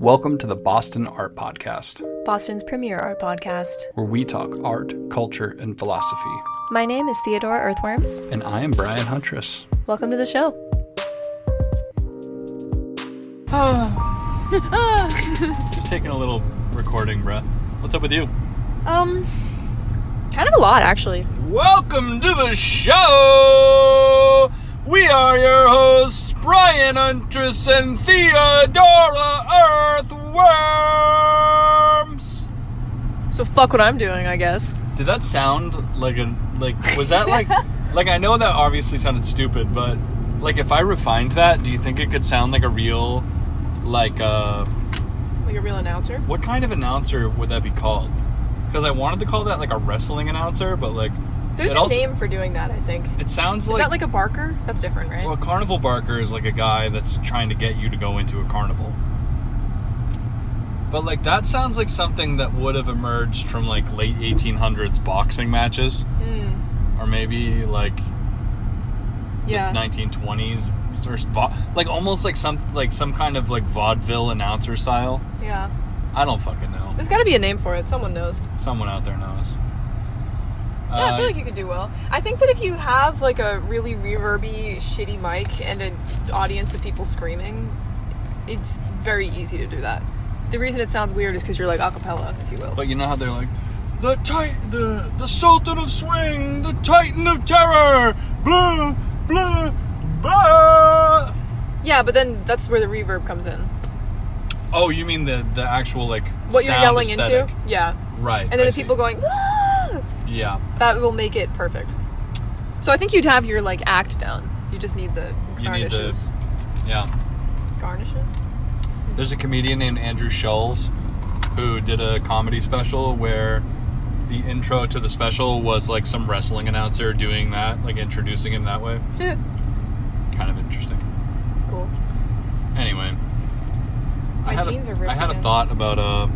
Welcome to the Boston Art Podcast, Boston's premier art podcast, where we talk art, culture, and philosophy. My name is Theodore Earthworms. And I am Brian Huntress. Welcome to the show. Just taking a little recording breath. What's up with you? Kind of a lot, actually. Welcome to the show! We are your hosts, Brian Huntress and Theodora Earthworms! So fuck what I'm doing, I guess. Did that sound was that like I know that obviously sounded stupid, but like if I refined that, do you think it could sound like a real, like a real announcer? What kind of announcer would that be called? Because I wanted to call that like a wrestling announcer, but like... There's a name for doing that, I think. It sounds like... Is that like a barker? That's different, right? Well, a carnival barker is like a guy that's trying to get you to go into a carnival. But like that sounds like something that would have emerged from like late 1800s boxing matches. Or maybe like... Yeah. 1920s or like almost like some kind of like vaudeville announcer style. Yeah. I don't fucking know. There's got to be a name for it. Someone knows. Someone out there knows. Yeah, I feel like you could do well. I think that if you have like a really reverby, shitty mic and an audience of people screaming, it's very easy to do that. The reason it sounds weird is because you're like a cappella, if you will. But you know how they're like, the Sultan of Swing, the Titan of Terror, blah, blah, blah. Yeah, but then that's where the reverb comes in. Oh, you mean the actual like what sound you're yelling aesthetic. into? Yeah. Right. And then the people going, ah! Yeah. That will make it perfect. So I think you'd have your like act down. You just need the garnishes. Yeah. Garnishes? There's a comedian named Andrew Schulz who did a comedy special where the intro to the special was like some wrestling announcer doing that, like introducing him that way. Yeah. Kind of interesting. It's cool. Anyway. My jeans are ripped I had a again. thought about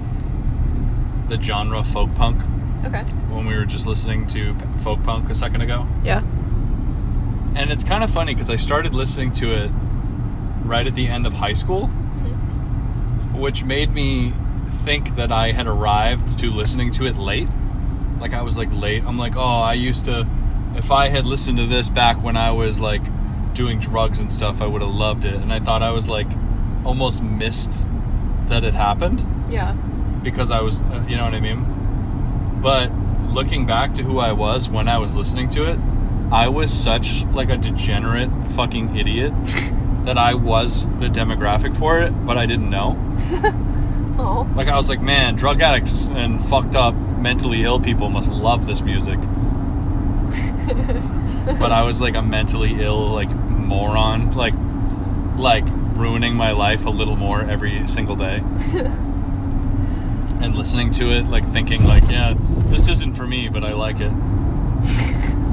the genre folk punk. Okay. When we were just listening to folk punk a second ago. Yeah. And it's kind of funny because I started listening to it right at the end of high school, which made me think that I had arrived to listening to it late. Like I was like late. I'm like, oh, I used to, if I had listened to this back when I was like doing drugs and stuff, I would have loved it. And I thought I was like almost missed that it happened. Yeah. Because I was, you know what I mean? But looking back to who I was when I was listening to it, I was such like a degenerate fucking idiot that I was the demographic for it, but I didn't know. Oh. Like I was like, man, drug addicts and fucked up mentally ill people must love this music. But I was like a mentally ill like moron, like ruining my life a little more every single day. And listening to it, like thinking like, yeah, this isn't for me, but I like it.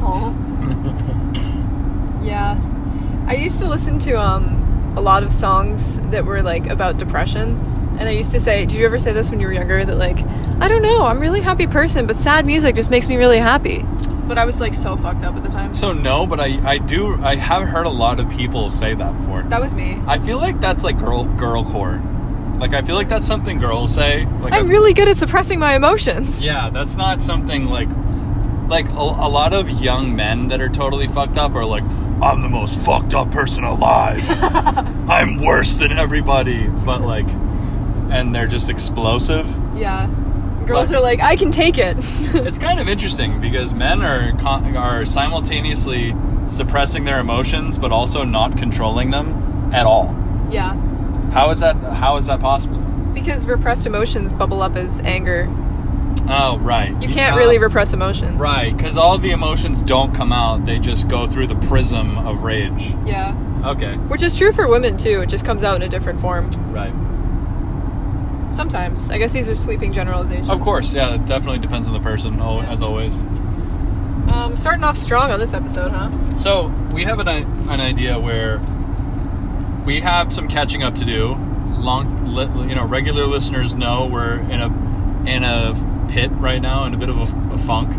Oh. Yeah. I used to listen to a lot of songs that were like about depression. And I used to say, do you ever say this when you were younger? That like, I don't know, I'm a really happy person, but sad music just makes me really happy. But I was like so fucked up at the time. So no, but I have heard a lot of people say that before. That was me. I feel like that's like girlcore. Like, I feel like that's something girls say. Like I'm really good at suppressing my emotions. Yeah, that's not something like a lot of young men that are totally fucked up are like, I'm the most fucked up person alive. I'm worse than everybody. But like, and they're just explosive. Yeah. Girls are like, I can take it. It's kind of interesting because men are simultaneously suppressing their emotions, but also not controlling them at all. Yeah. How is that possible? Because repressed emotions bubble up as anger. Oh, right. You can't really repress emotion. Right, because all the emotions don't come out. They just go through the prism of rage. Yeah. Okay. Which is true for women, too. It just comes out in a different form. Right. Sometimes. I guess these are sweeping generalizations. Of course, yeah. It definitely depends on the person, as always. Starting off strong on this episode, huh? So, we have an idea where we have some catching up to do. Regular listeners know we're in a pit right now, in a bit of a funk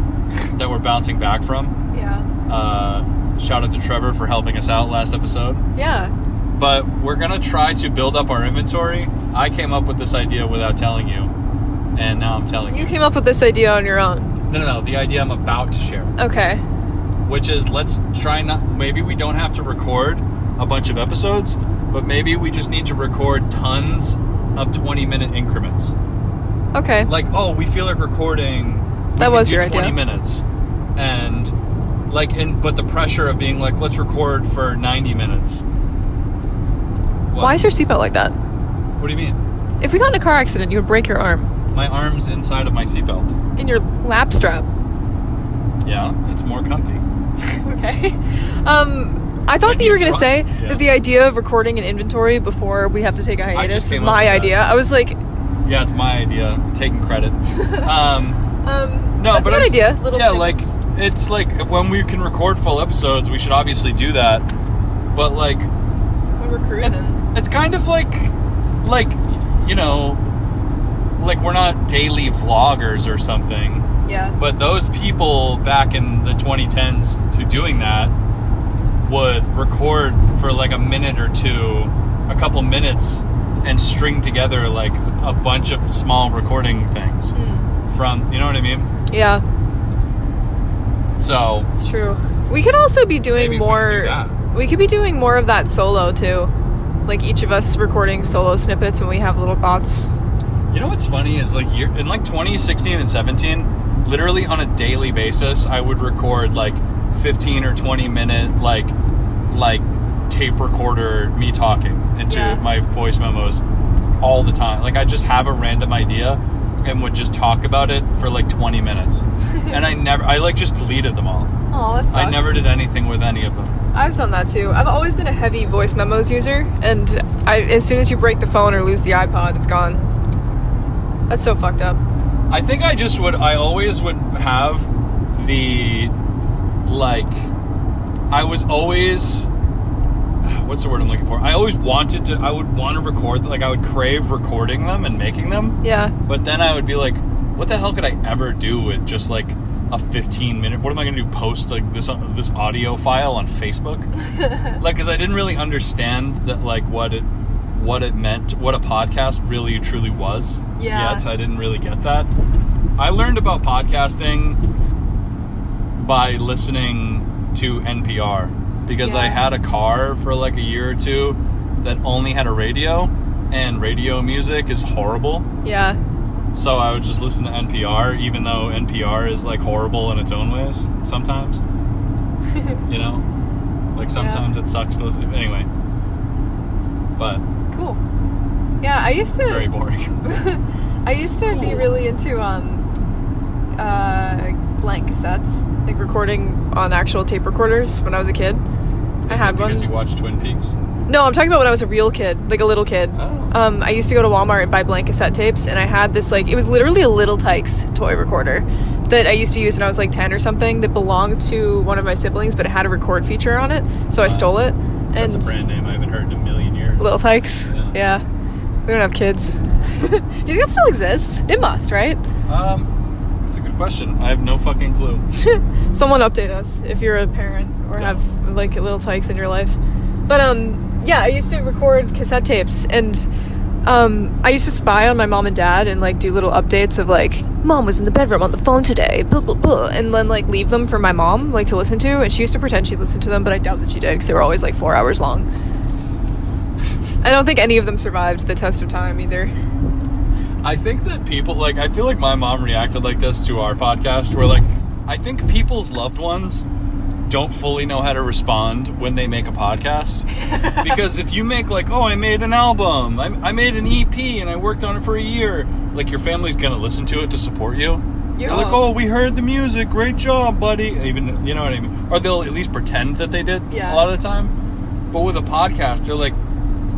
that we're bouncing back from. Yeah. Shout out to Trevor for helping us out last episode. Yeah. But we're going to try to build up our inventory. I came up with this idea without telling you, and now I'm telling you. You came up with this idea on your own? No. The idea I'm about to share. Okay. Which is, let's try maybe we don't have to record a bunch of episodes, but maybe we just need to record tons of 20-minute increments. Okay. Like, oh, we feel like recording. That was your 20 idea. minutes. And, like, but the pressure of being like, let's record for 90 minutes. What? Why is your seatbelt like that? What do you mean? If we got in a car accident, you would break your arm. My arm's inside of my seatbelt. In your lap strap. Yeah, it's more comfy. Okay. I thought that you were going to say that the idea of recording an inventory before we have to take a hiatus was my idea. I was like... Yeah, it's my idea. Taking credit. No, that's but a good idea. Little yeah, segments. like, it's like, when we can record full episodes, we should obviously do that. But, like... When we're cruising. It's kind of like, you know, like we're not daily vloggers or something. Yeah. But those people back in the 2010s who doing that would record for like a minute or two, a couple minutes, and string together like a bunch of small recording things from, you know what I mean? Yeah. So it's true. We could also be doing more. We could be doing more of that solo too. Like each of us recording solo snippets when we have little thoughts. You know what's funny is like in like 2016 and 17, literally on a daily basis, I would record like 15 or 20 minute like tape recorder me talking into my voice memos all the time. Like I just have a random idea and would just talk about it for like 20 minutes. And I like just deleted them all. Oh, that sucks. I never did anything with any of them. I've done that too. I've always been a heavy voice memos user, and as soon as you break the phone or lose the iPod, it's gone. That's so fucked up. I think I always would have the, like, I was always, what's the word I'm looking for? I always wanted to, I would want to record, like, I would crave recording them and making them. Yeah. But then I would be like, what the hell could I ever do with just, like, a 15-minute, what am I going to do, post, like, this audio file on Facebook? Like, because I didn't really understand that, like, what it meant, what a podcast really truly was yet. I didn't really get that. I learned about podcasting by listening to NPR because I had a car for like a year or two that only had a radio, and radio music is horrible. Yeah. So I would just listen to NPR, even though NPR is like horrible in its own ways sometimes. You know? Like sometimes it sucks to listen to. Anyway. But cool. Yeah, I used to very boring. I used to be really into blank cassettes, like recording on actual tape recorders when I was a kid. I had one. Because you watched Twin Peaks? No, I'm talking about when I was a real kid, like a little kid. Oh. I used to go to Walmart and buy blank cassette tapes, and I had this, like, it was literally a Little Tykes toy recorder that I used to use when I was like 10 or something, that belonged to one of my siblings, but it had a record feature on it, so I stole it. And that's a brand name I haven't heard in a million years. Little Tykes? Yeah. We don't have kids. Do you think that still exists? It must, right? That's a good question. I have no fucking clue. Someone update us if you're a parent or have like Little Tykes in your life. But yeah, I used to record cassette tapes, and I used to spy on my mom and dad and like do little updates of like, Mom was in the bedroom on the phone today, blah blah blah, and then like leave them for my mom like to listen to, and she used to pretend she'd listen to them, but I doubt that she did because they were always like 4 hours long. I don't think any of them survived the test of time either. I think that people, like, I feel like my mom reacted like this to our podcast, where like, I think people's loved ones don't fully know how to respond when they make a podcast. Because if you make like, oh, I made an album, I made an EP and I worked on it for a year, like your family's gonna listen to it to support you. They're like, oh, we heard the music, great job, buddy. Even, you know what I mean? Or they'll at least pretend that they did a lot of the time. But with a podcast, they're like,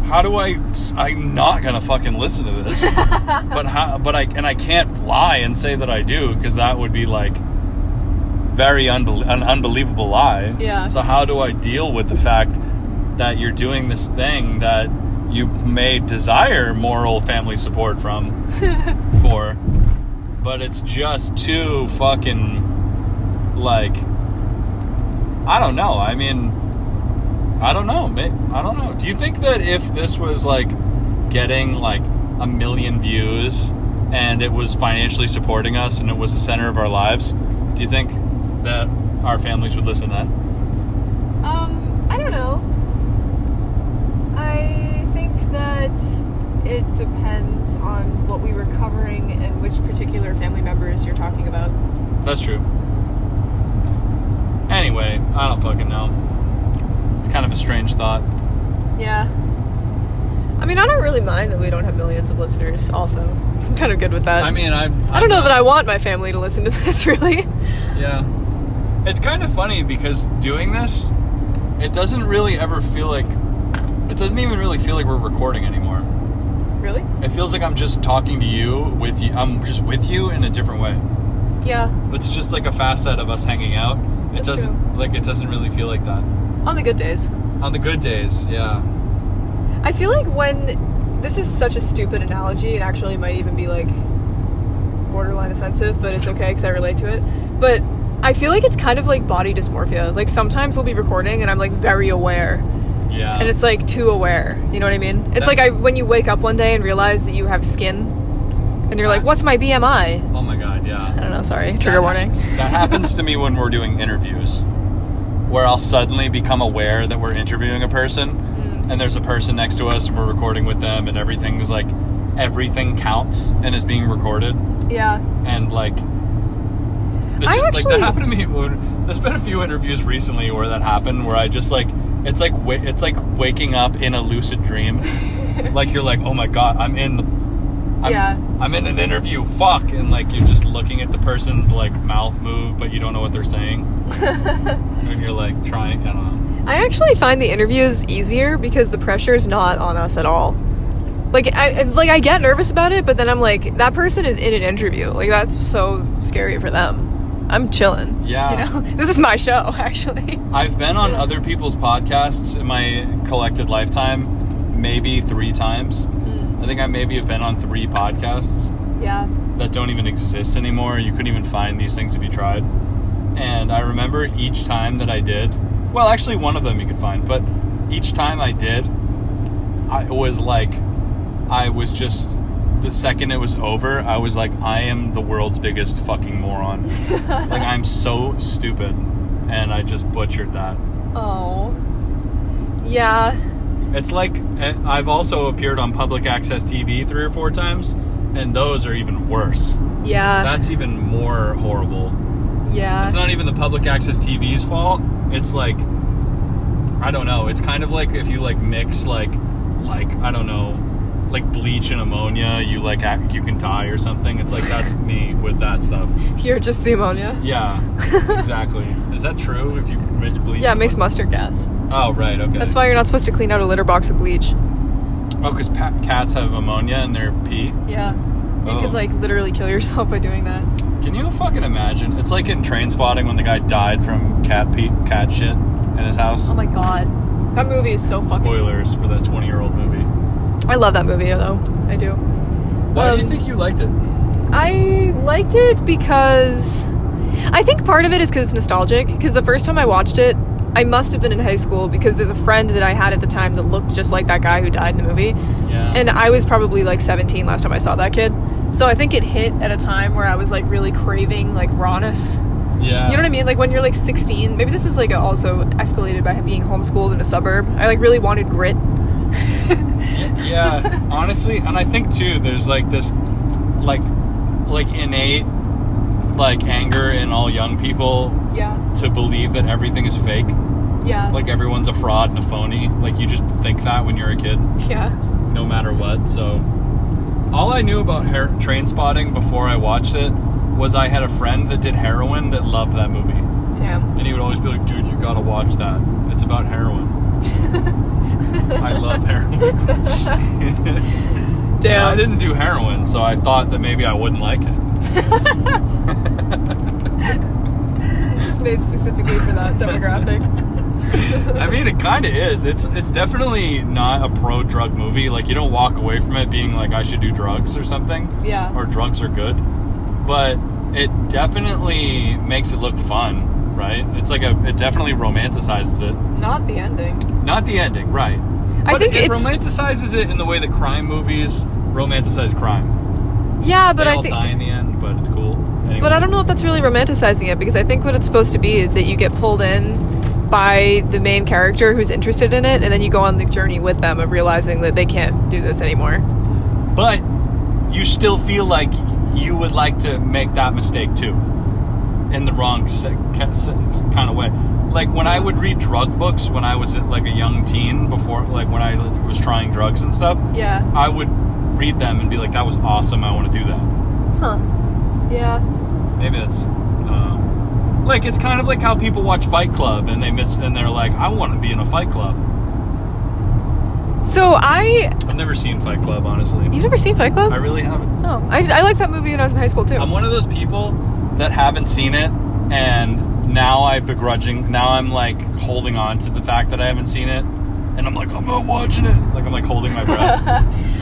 how do I'm not gonna fucking listen to this. I can't lie and say that I do, because that would be like an unbelievable lie. Yeah. So how do I deal with the fact that you're doing this thing that you may desire moral family support for, but it's just too fucking, like, I don't know. I mean, I don't know. I don't know. Do you think that if this was like getting like 1 million views and it was financially supporting us and it was the center of our lives, do you think that our families would listen to that? I don't know. I think that it depends on what we were covering and which particular family members you're talking about. That's true. Anyway, I don't fucking know. It's kind of a strange thought. Yeah. I mean, I don't really mind that we don't have millions of listeners, also. I'm kind of good with that. I mean, I don't know that I want my family to listen to this, really. Yeah. It's kind of funny because doing this, it doesn't really ever feel like... It doesn't even really feel like we're recording anymore. Really? It feels like I'm just talking to you, with you. I'm just with you in a different way. Yeah. It's just like a facet of us hanging out. It doesn't really feel like that. On the good days. On the good days, yeah. I feel like when... This is such a stupid analogy. It actually might even be, like, borderline offensive, but it's okay because I relate to it. But I feel like it's kind of like body dysmorphia. Like, sometimes we'll be recording and I'm, like, very aware. Yeah. And it's, like, too aware. You know what I mean? It's like when you wake up one day and realize that you have skin and you're like, what's my BMI? Oh, my God, yeah. I don't know, sorry. Trigger warning. That happens to me when we're doing interviews, where I'll suddenly become aware that we're interviewing a person, and there's a person next to us, and we're recording with them, and everything counts and is being recorded. Yeah. And, like... that happened to me. There's been a few interviews recently where that happened, where I just, like... It's like waking up in a lucid dream. Like, you're like, oh my God, I'm in an interview, fuck, and like you're just looking at the person's like mouth move, but you don't know what they're saying. And you're like trying, I don't know. I actually find the interviews easier because the pressure is not on us at all. Like I get nervous about it, but then I'm like, that person is in an interview. Like, that's so scary for them. I'm chilling. Yeah. You know? This is my show, actually. I've been on other people's podcasts in my collected lifetime maybe 3 times. I think I maybe have been on 3 podcasts. Yeah. That don't even exist anymore. You couldn't even find these things if you tried. And I remember each time that I did, well, actually one of them you could find, but each time I did, I was just, the second it was over, I was like, I am the world's biggest fucking moron. Like, I'm so stupid. And I just butchered that. Oh. Yeah. It's like, I've also appeared on public access TV 3 or 4 times, and those are even worse. Yeah. That's even more horrible. Yeah. It's not even the public access TV's fault. It's like, I don't know. It's kind of like if you like mix like I don't know, like bleach and ammonia, you can die or something. It's like, that's me with that stuff. You're just the ammonia? Yeah, exactly. Is that true? If you mix bleach? Yeah, it makes mustard gas. Oh, right, okay. That's why you're not supposed to clean out a litter box of bleach. Oh, because cats have ammonia in their pee? Yeah. You could, like, literally kill yourself by doing that. Can you fucking imagine? It's like in Trainspotting when the guy died from cat shit in his house. Oh my God. That movie is so fucking... Spoilers for that 20-year-old movie. I love that movie, though. I do. Why do you think you liked it? I liked it because... I think part of it is because it's nostalgic. Because the first time I watched it, I must have been in high school because there's a friend that I had at the time that looked just like that guy who died in the movie. Yeah. And I was probably like 17 last time I saw that kid. So I think it hit at a time where I was like really craving like rawness. Yeah. You know what I mean? Like when you're like 16, maybe this is like also escalated by being homeschooled in a suburb. I like really wanted grit. Yeah, honestly, and I think too there's like this like innate like anger in all young people to believe that everything is fake. Yeah. Like everyone's a fraud and a phony. Like you just think that when you're a kid. Yeah. No matter what. So all I knew about Trainspotting before I watched it was I had a friend that did heroin that loved that movie. Damn. And he would always be like, dude, you gotta watch that. It's about heroin. I love heroin. Damn. I didn't do heroin, so I thought that maybe I wouldn't like it. Just made specifically for that demographic. I mean, it kind of is. It's definitely not a pro-drug movie. Like, you don't walk away from it being like, I should do drugs or something. Yeah. Or drugs are good. But it definitely makes it look fun, right? It's like it definitely romanticizes it. Not the ending. Not the ending, right? I But think it it's romanticizes it in the way that crime movies romanticize crime. yeah, but They I all think. die in the end, but it's cool. Anyway. But I don't know if that's really romanticizing it, because I think what it's supposed to be is that you get pulled in by the main character who's interested in it, and then you go on the journey with them of realizing that they can't do this anymore. But you still feel like you would like to make that mistake too, in the wrong kind of way. Like when I would read drug books when I was like a young teen, before, like when I was trying drugs and stuff, Yeah. I would read them and be like, that was awesome, I want to do that. Huh. Yeah. Maybe that's like, it's kind of like how people watch Fight Club and they're like, I want to be in a Fight Club. So I've never seen Fight Club, honestly. You've never seen Fight Club? I really haven't. Oh, I liked that movie when I was in high school too. I'm one of those people that haven't seen it, and now I'm like holding on to the fact that I haven't seen it, and I'm like, I'm not watching it. Like, I'm like holding my breath.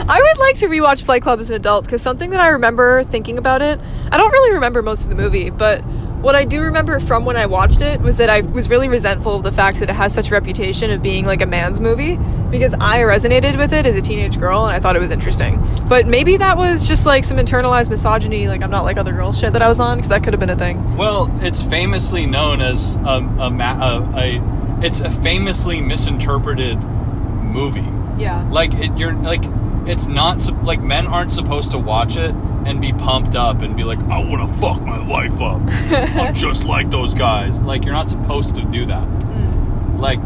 I would like to rewatch Fight Club as an adult, because something that I remember thinking about it, I don't really remember most of the movie, but what I do remember from when I watched it was that I was really resentful of the fact that it has such a reputation of being like a man's movie, because I resonated with it as a teenage girl and I thought it was interesting. But maybe that was just like some internalized misogyny, like I'm not like other girls shit that I was on, because that could have been a thing. Well, it's famously known as it's a famously misinterpreted movie. Yeah. Like it's not like, men aren't supposed to watch it and be pumped up and be like, I want to fuck my life up. I'm just like those guys. Like, you're not supposed to do that. Like,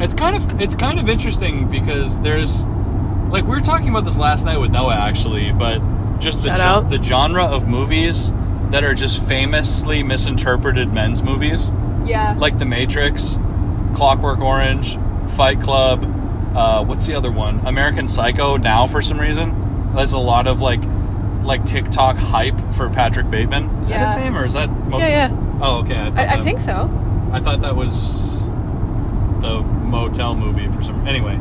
it's kind of interesting, because there's, like, we were talking about this last night with Noah, actually, but just the genre of movies that are just famously misinterpreted men's movies. Yeah. Like The Matrix, Clockwork Orange, Fight Club, what's the other one? American Psycho now, for some reason. There's a lot of like TikTok hype for Patrick Bateman. Is that his name, or is that... Yeah. Oh, okay. I think so. I thought that was the motel movie for some... Anyway.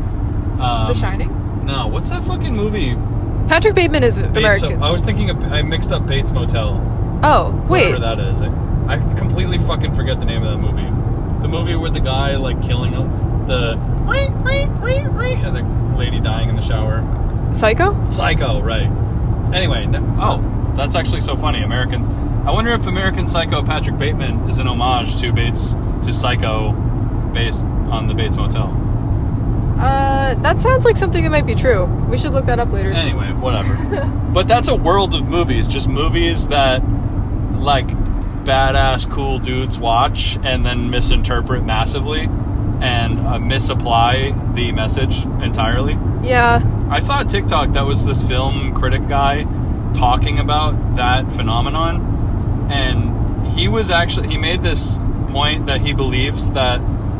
The Shining? No, what's that fucking movie? Patrick Bateman is American. I was thinking I mixed up Bates Motel. Oh, wait. Whatever that is. I completely fucking forget the name of that movie. The movie with the guy, like, killing the... and the lady dying in the shower. Psycho, right. Anyway, that's actually so funny. I wonder if American Psycho Patrick Bateman is an homage to Psycho, based on the Bates Motel. That sounds like something that might be true. We should look that up later. Anyway, whatever. But that's a world of movies, just movies that, like, badass cool dudes watch and then misinterpret massively and misapply the message entirely. Yeah. I saw a TikTok that was this film critic guy talking about that phenomenon, and he made this point that he believes that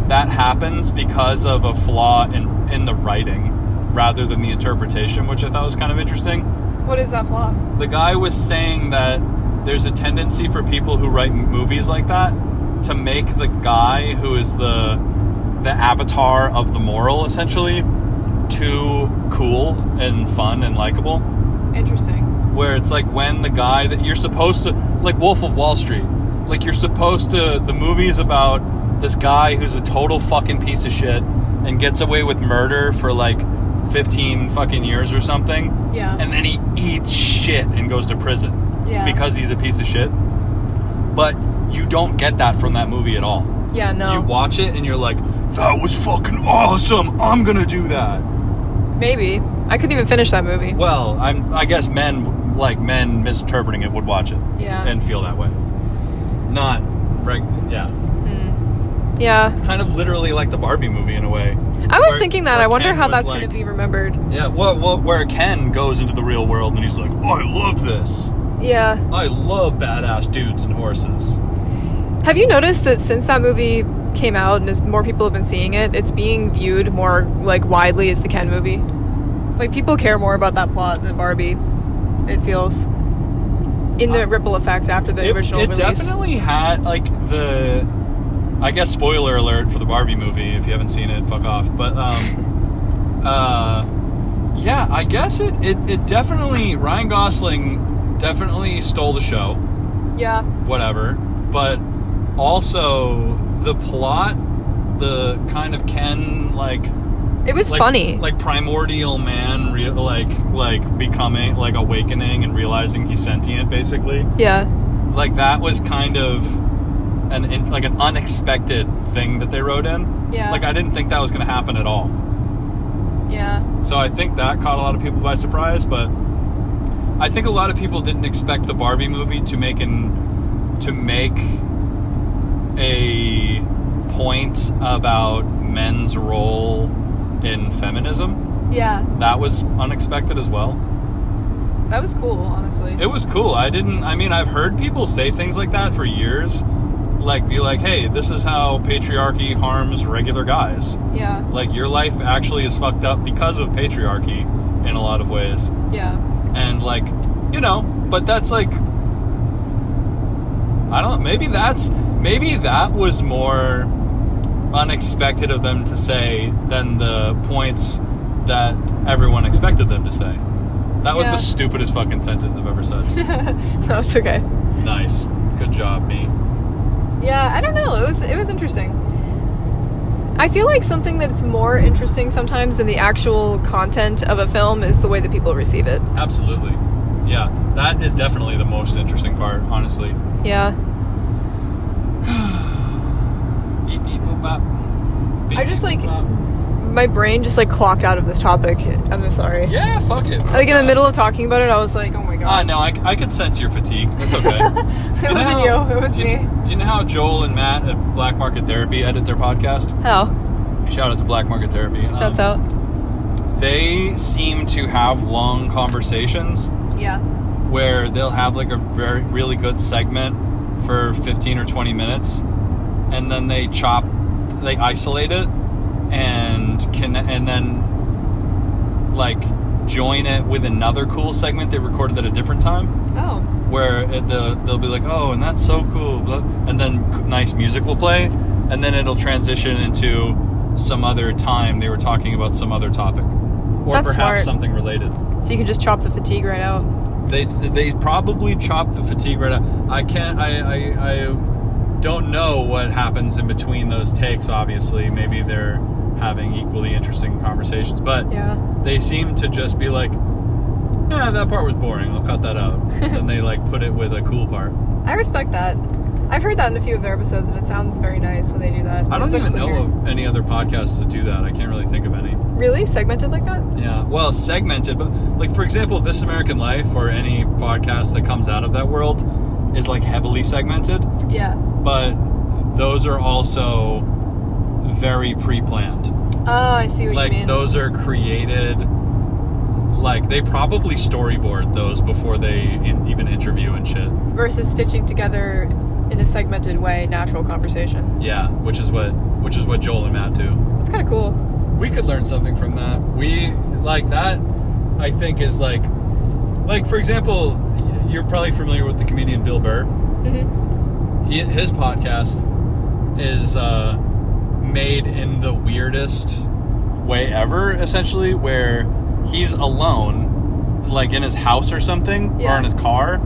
happens because of a flaw in the writing rather than the interpretation, which I thought was kind of interesting. What is that flaw? The guy was saying that there's a tendency for people who write movies like that to make the guy who is the avatar of the moral, essentially, too cool and fun and likable. Interesting. Where it's like when the guy that you're supposed to, like Wolf of Wall Street, like you're supposed to, the movie's about this guy who's a total fucking piece of shit and gets away with murder for like 15 fucking years or something. Yeah. And then he eats shit and goes to prison. Yeah. Because he's a piece of shit. But you don't get that from that movie at all. Yeah, no. You watch it and you're like, that was fucking awesome. I'm gonna do that. Maybe. I couldn't even finish that movie. Well, I guess men misinterpreting it would watch it. Yeah. And feel that way. Not, yeah. Yeah. Kind of literally like the Barbie movie in a way. I was thinking that. I wonder Ken how was that's like, going to be remembered. Yeah, well, where Ken goes into the real world and he's like, I love this. Yeah. I love badass dudes and horses. Have you noticed that since that movie came out and as more people have been seeing it, it's being viewed more like widely as the Ken movie? Like, people care more about that plot than Barbie, it feels, in the ripple effect after the original release. It definitely had, like, I guess spoiler alert for the Barbie movie. If you haven't seen it, fuck off. But yeah, I guess it definitely, Ryan Gosling definitely stole the show. Yeah. Whatever. But also the plot, the kind of Ken, like... It was funny. Like primordial man, like becoming, like awakening and realizing he's sentient, basically. Yeah. Like that was kind of an unexpected thing that they wrote in. Yeah. Like I didn't think that was going to happen at all. Yeah. So I think that caught a lot of people by surprise, but I think a lot of people didn't expect the Barbie movie to make a point about men's role in feminism. Yeah. That was unexpected as well. That was cool, honestly. It was cool. I've heard people say things like that for years. Like, be like, hey, this is how patriarchy harms regular guys. Yeah. Like, your life actually is fucked up because of patriarchy in a lot of ways. Yeah. And, like, you know, but that's like, I don't know, maybe that was more unexpected of them to say than the points that everyone expected them to say. That was the stupidest fucking sentence I've ever said. No, it's okay. Nice. Good job, me. Yeah, I don't know. It was interesting. I feel like something that's more interesting sometimes than the actual content of a film is the way that people receive it. Absolutely. Yeah, that is definitely the most interesting part, honestly. Yeah. Beep, beep, boop, bop. Beep, I just, beep, like, boop, bop. my brain just, like, clocked out of this topic. I'm sorry. Yeah, fuck it. Like, in the middle of talking about it, I was like, oh my god. No, I could sense your fatigue. That's okay. It wasn't you. It was me. Do you know how Joel and Matt at Black Market Therapy edit their podcast? How? Shout out to Black Market Therapy. Shouts out. They seem to have long conversations. Yeah. Where they'll have like a really good segment for 15 or 20 minutes, and then they isolate it and then like join it with another cool segment they recorded at a different time. Oh. Where they'll be like, oh, and that's so cool, and then nice music will play, and then it'll transition into some other time they were talking about some other topic, or that's perhaps smart. something related. So you can just chop the fatigue right out. They probably chop the fatigue right out. I don't know what happens in between those takes, obviously. Maybe they're having equally interesting conversations. But they seem to just be like, that part was boring. I'll cut that out. And they like put it with a cool part. I respect that. I've heard that in a few of their episodes, and it sounds very nice when they do that. I don't even know of any other podcasts that do that. I can't really think of any. Really? Segmented like that? Yeah. Well, segmented, but like, for example, This American Life or any podcast that comes out of that world is like heavily segmented. Yeah. But those are also very pre-planned. Oh, I see what you mean. Like, those are created, like, they probably storyboard those before they even interview and shit. Versus stitching together in a segmented way, natural conversation. Yeah, which is what Joel and Matt do. That's kind of cool. We could learn something from that. We, like, that, I think, is like, for example, you're probably familiar with the comedian Bill Burr. Mm-hmm. His podcast is made in the weirdest way ever, essentially, where he's alone, like in his house or something, or in his car,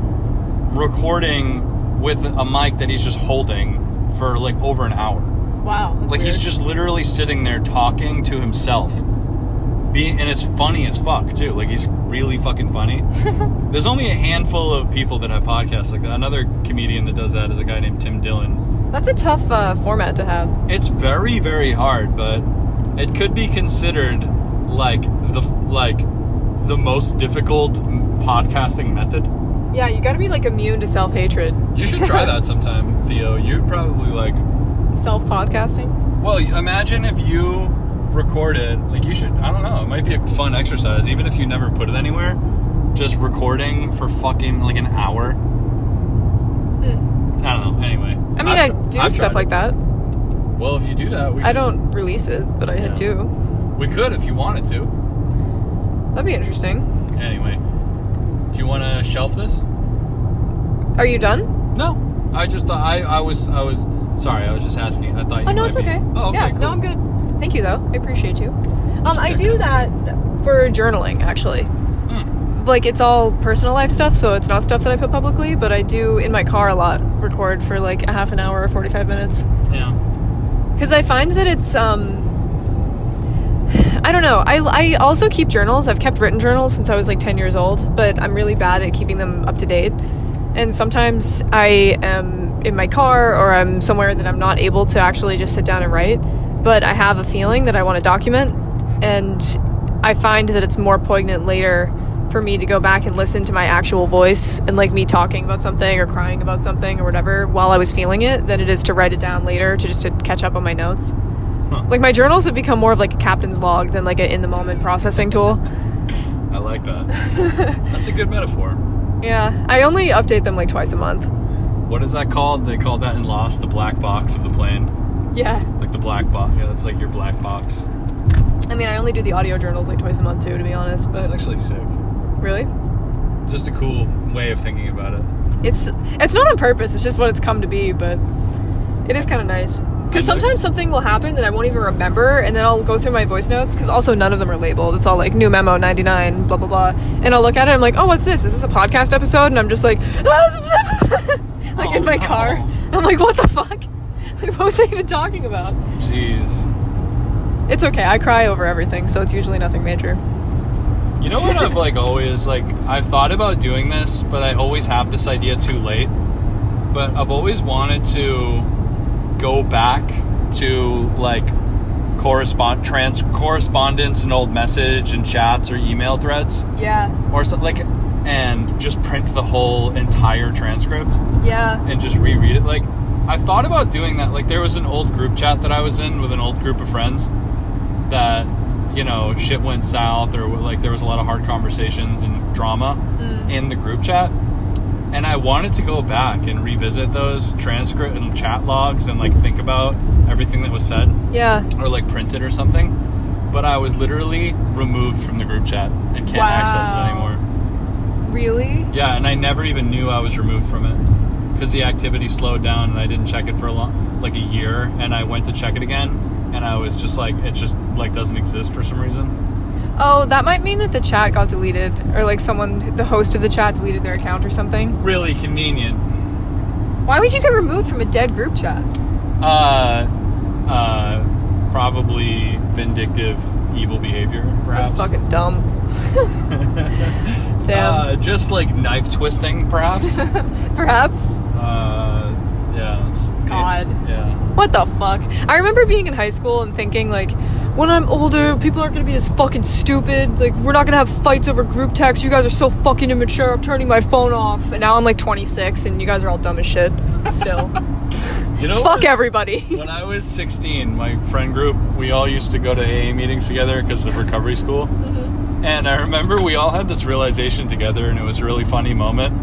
recording with a mic that he's just holding for like over an hour. Wow. That's like weird. He's just literally sitting there talking to himself. And it's funny as fuck too. Like, he's really fucking funny. There's only a handful of people that have podcasts like that. Another comedian that does that is a guy named Tim Dillon. That's a tough format to have. It's very, very hard, but it could be considered like the most difficult podcasting method. Yeah, you gotta be like immune to self-hatred. You should try that sometime, Theo. You'd probably like self-podcasting. Well, imagine if you recorded, like, you should, I don't know, it might be a fun exercise, even if you never put it anywhere, just recording for fucking like an hour. I don't know, anyway. I mean, I do stuff like that. Well, if you do that, I don't release it, but I do. We could if you wanted to. That'd be interesting. Anyway, do you want to shelf this? Are you done? No, I just thought I was sorry. I was just asking. I thought you. Oh no, it's okay. Oh, okay. Yeah, cool. no, I'm good. Thank you though. I appreciate you. I do that for journaling, actually. like, it's all personal life stuff, so it's not stuff that I put publicly, but I do, in my car a lot, record for, like, a half an hour or 45 minutes. Yeah. Because I find that it's, I don't know. I also keep journals. I've kept written journals since I was, like, 10 years old, but I'm really bad at keeping them up to date. And sometimes I am in my car, or I'm somewhere that I'm not able to actually just sit down and write, but I have a feeling that I want to document, and I find that it's more poignant later for me to go back and listen to my actual voice and, like, me talking about something or crying about something or whatever while I was feeling it than it is to write it down later to catch up on my notes. Huh. Like, my journals have become more of, like, a captain's log than, like, an in-the-moment processing tool. I like that. That's a good metaphor. Yeah. I only update them, like, twice a month. What is that called? They call that in Lost the black box of the plane. Yeah. Like the black box. Yeah, that's like your black box. I mean, I only do the audio journals, like, twice a month, too, to be honest. But that's actually sick. Really? Just a cool way of thinking about it. It's not on purpose. It's just what it's come to be, but it is kind of nice. Because sometimes something will happen that I won't even remember, and then I'll go through my voice notes, because also none of them are labeled. It's all like, new memo, 99, blah, blah, blah. And I'll look at it, and I'm like, oh, what's this? Is this a podcast episode? And I'm just like, like, in my car. I'm like, what the fuck? Like, what was I even talking about? Jeez. It's okay. I cry over everything, so it's usually nothing major. You know what I've, like, always, like, I've thought about doing this, but I always have this idea too late. But I've always wanted to go back to, like, correspondence and old message and chats or email threads. Yeah. Or something, like, and just print the whole entire transcript. Yeah. And just reread it. Like, I've thought about doing that. Like, there was an old group chat that I was in with an old group of friends that, you know, shit went south, or, like, there was a lot of hard conversations and drama in the group chat. And I wanted to go back and revisit those transcript and chat logs and, like, think about everything that was said. Yeah. Or, like, print it or something. But I was literally removed from the group chat and can't access it anymore. Really? Yeah, and I never even knew I was removed from it. Because the activity slowed down and I didn't check it for a year. And I went to check it again. And I was just like, it just, like, doesn't exist for some reason. Oh, that might mean that the chat got deleted, or, like, the host of the chat deleted their account or something. Really convenient. Why would you get removed from a dead group chat? Probably vindictive, evil behavior, perhaps. That's fucking dumb. Damn. Just, like, knife twisting, perhaps. Perhaps. Yeah. God. Yeah. What the fuck? I remember being in high school and thinking, like, when I'm older, people aren't gonna be as fucking stupid. Like, we're not gonna have fights over group text. You guys are so fucking immature. I'm turning my phone off. And now I'm, like, 26, and you guys are all dumb as shit. Still. You know, fuck everybody. When I was 16, my friend group, we all used to go to AA meetings together because of recovery school. Mm-hmm. And I remember we all had this realization together, and it was a really funny moment.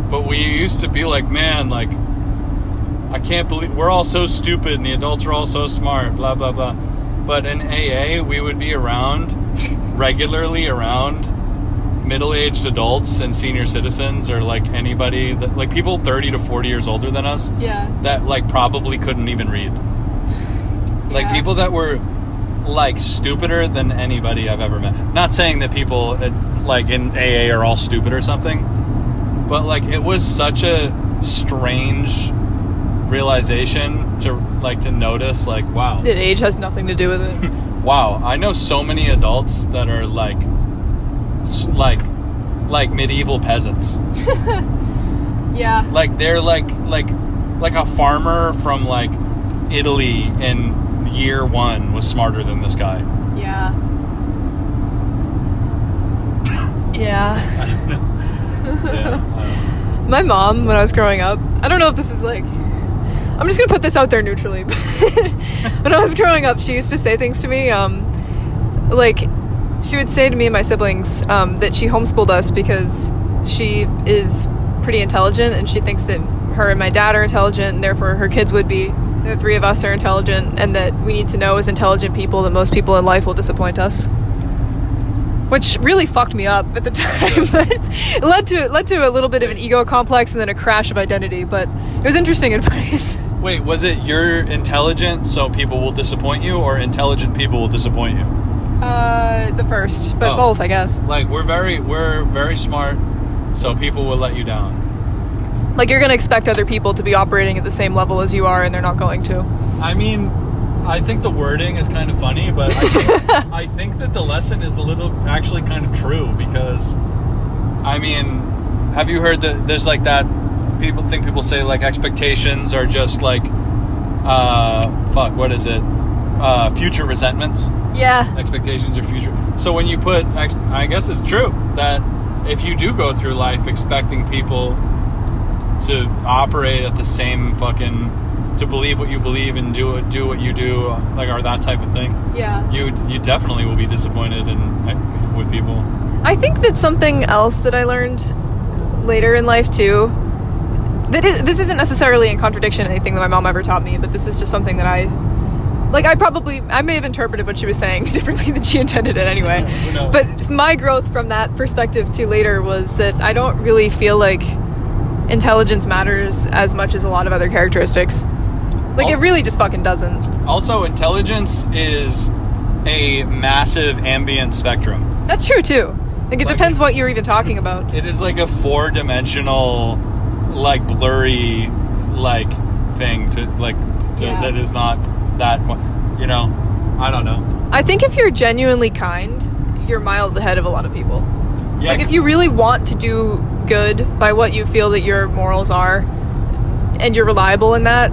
But we used to be like, man, like, I can't believe we're all so stupid and the adults are all so smart, blah, blah, blah. But in AA, we would be regularly around middle-aged adults and senior citizens, or, like, anybody that, like, people 30 to 40 years older than us. Yeah. That, like, probably couldn't even read. Like, people that were, like, stupider than anybody I've ever met. Not saying that people, like, in AA are all stupid or something, but, like, it was such a strange realization to notice, like, wow, that age has nothing to do with it. Wow, I know so many adults that are like medieval peasants. Yeah, like they're like a farmer from, like, Italy in year one was smarter than this guy. Yeah. Yeah. I don't know. Yeah, my mom, when I was growing up, I don't know if this is, like, I'm just gonna put this out there neutrally, but when I was growing up, she used to say things to me, like, she would say to me and my siblings that she homeschooled us because she is pretty intelligent, and she thinks that her and my dad are intelligent, and therefore her kids would be. The three of us are intelligent, and that we need to know as intelligent people that most people in life will disappoint us. Which really fucked me up at the time, but it led to a little bit of an ego complex and then a crash of identity, but it was interesting advice. Wait, was it you're intelligent so people will disappoint you, or intelligent people will disappoint you? The first, but Oh. both, I guess. Like, we're very smart, so people will let you down. Like, you're gonna expect other people to be operating at the same level as you are, and they're not going to. I mean, I think the wording is kind of funny, but I think that the lesson is a little actually kind of true, because, I mean, have you heard that there's like that, people say like expectations are just like, what is it? Future resentments. Yeah. Expectations are future. So when you put, I guess it's true that if you do go through life expecting people to operate at the same to believe what you believe and do what you do, like, or that type of thing, Yeah. you definitely will be disappointed with people. I think that something else that I learned later in life too, this isn't necessarily in contradiction to anything that my mom ever taught me, but this is just something that I may have interpreted what she was saying differently than she intended it anyway. Who knows? But my growth from that perspective to later was that I don't really feel like intelligence matters as much as a lot of other characteristics. Like, it really just fucking doesn't. Also, intelligence is a massive ambient spectrum. That's true too. Like, it Like, depends what you're even talking about. It is like a 4-dimensional, like, blurry, like, thing Yeah. that is not that, you know, I don't know. I think if you're genuinely kind, you're miles ahead of a lot of people. Yeah. Like, if you really want to do good by what you feel that your morals are, and you're reliable in that,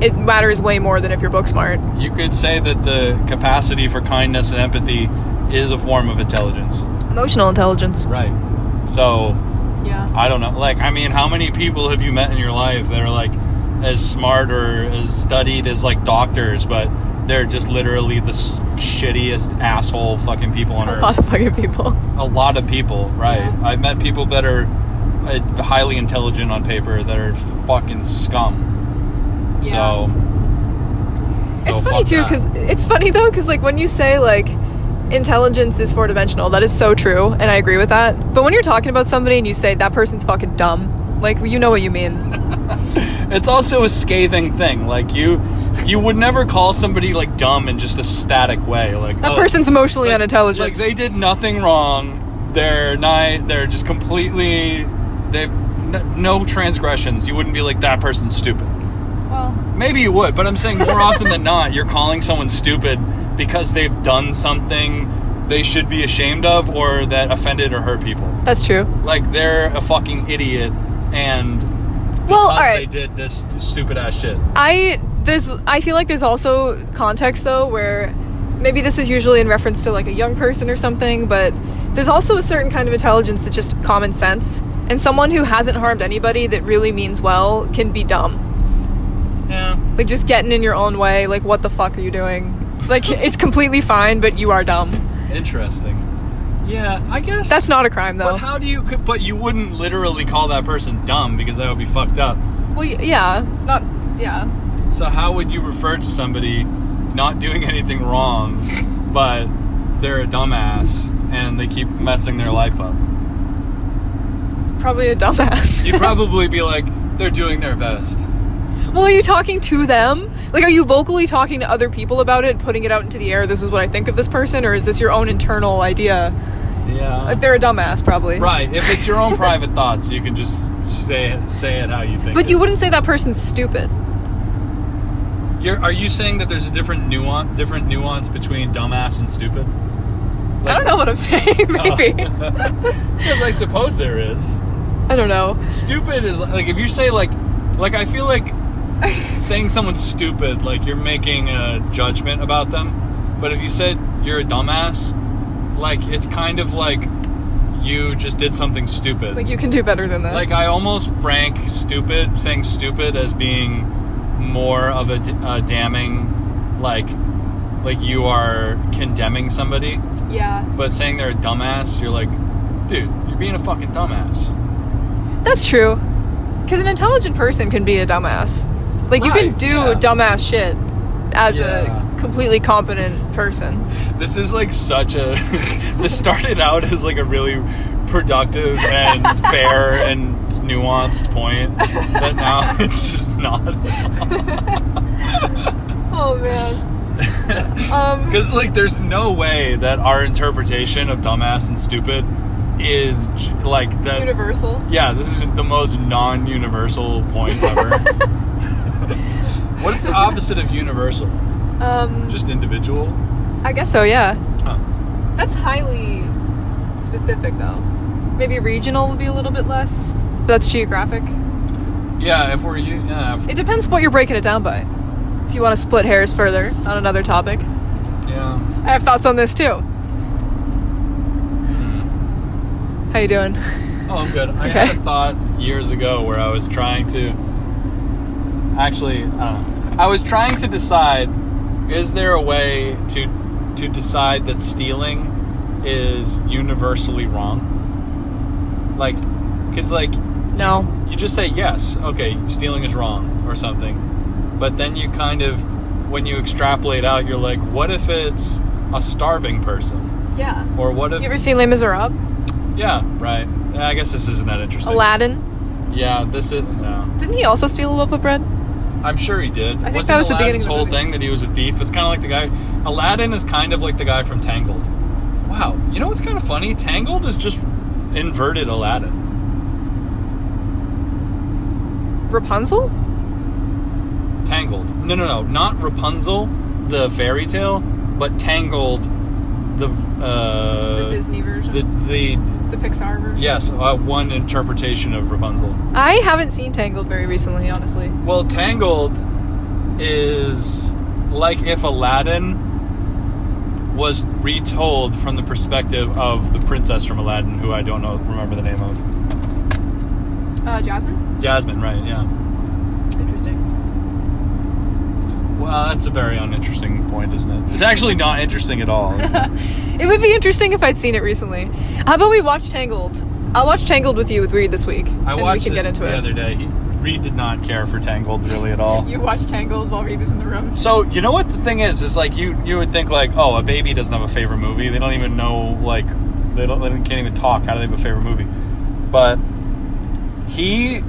it matters way more than if you're book smart. You could say that the capacity for kindness and empathy is a form of intelligence. Emotional intelligence. Right. So, Yeah. I don't know. Like, I mean, how many people have you met in your life that are, like, as smart or as studied as, like, doctors, but they're just literally the shittiest asshole fucking people on earth? A lot of fucking people. A lot of people, right. Yeah. I've met people that are highly intelligent on paper that are fucking scum. So It's funny fuck too, that. because it's funny though, because like when you say like intelligence is 4-dimensional, that is so true, and I agree with that. But when you're talking about somebody and you say that person's fucking dumb, like, you know what you mean. It's also a scathing thing. Like, you would never call somebody, like, dumb in just a static way. Like, That person's emotionally like, unintelligent. Like, they did nothing wrong. They're just completely, they've no transgressions. You wouldn't be like, that person's stupid. Well, Maybe you would, but I'm saying more often than not, you're calling someone stupid because they've done something they should be ashamed of or that offended or hurt people. that's true. Like, they're a fucking idiot, and Well, because alright. they did this stupid ass shit. I feel like there's also context though where maybe this is usually in reference to like a young person or something, but there's also a certain kind of intelligence that's just common sense, and someone who hasn't harmed anybody that really means well can be dumb. Yeah. Like, just getting in your own way, like, what the fuck are you doing? Like, it's completely fine, but you are dumb. Interesting. Yeah, I guess That's not a crime though. But how do you? But you wouldn't literally call that person dumb because that would be fucked up. Well, yeah, So how would you refer to somebody not doing anything wrong, but they're a dumbass and they keep messing their life up? probably a dumbass. You'd probably be like, they're doing their best. Well, are you talking to them? Like, are you vocally talking to other people about it, putting it out into the air, this is what I think of this person, or is this your own internal idea? Yeah. Like, they're a dumbass, probably. Right. If it's your own private thoughts, you can just say it how you think. But you wouldn't say that person's stupid. Are you saying that there's a different nuance between dumbass and stupid? I don't know what I'm saying, maybe. Because I suppose there is. I don't know. Stupid is like, if you say like I feel like saying someone's stupid, like, you're making a judgment about them. But if you said you're a dumbass, like, it's kind of like you just did something stupid. Like, you can do better than this. Like, I almost rank saying stupid as being more of a damning, like you are condemning somebody. Yeah. But saying they're a dumbass, you're like, dude, you're being a fucking dumbass. That's true. Because an intelligent person can be a dumbass. Like, you can Right, do yeah. dumbass shit as Yeah. a completely competent person. This is like such a... This started out as like a really productive and fair and nuanced point, but now it's just not at all. Oh, man. Because, like, there's no way that our interpretation of dumbass and stupid is, like, that... Universal? Yeah, this is the most non-universal point ever. What's the opposite of universal? Just individual? I guess so, yeah. Huh. That's highly specific, though. Maybe regional would be a little bit less. But that's geographic. Yeah, if we're... Yeah, It depends what you're breaking it down by. If you want to split hairs further on another topic. Yeah. I have thoughts on this, too. How you doing? Oh, I'm good. I had a thought years ago where I was trying to... Actually, I was trying to decide, is there a way to decide that stealing is universally wrong? Like, because, like... No. You just say, yes, okay, stealing is wrong, or something. But then you kind of, when you extrapolate out, you're like, what if it's a starving person? Yeah. Or what if... You ever seen Les Miserables? Yeah, right. I guess this isn't that interesting. Aladdin? Yeah, this is... No. Didn't he also steal a loaf of bread? I'm sure he did. I think that was the beginning of the whole movie. thing, that he was a thief? It's kind of like the guy... Aladdin is kind of like the guy from Tangled. Wow. You know what's kind of funny? Tangled is just inverted Aladdin. Rapunzel? Tangled. No. Not Rapunzel, the fairy tale, but Tangled, the Disney version? The Pixar version? Yes, one interpretation of Rapunzel. I haven't seen Tangled very recently, honestly. Well, Tangled is like if Aladdin was retold from the perspective of the princess from Aladdin, who I don't remember the name of. Jasmine? Jasmine, right, yeah. Interesting. Well, that's a very uninteresting point, isn't it? It's actually not interesting at all. It would be interesting if I'd seen it recently. How about we watch Tangled? I'll watch Tangled with you with Reed this week. I watched we can it get into the it. other day. Reed did not care for Tangled really at all. You watched Tangled while Reed was in the room. So, you know what the thing is like you would think like, oh, a baby doesn't have a favorite movie. They don't even know, like, they can't even talk. How do they have a favorite movie? But he,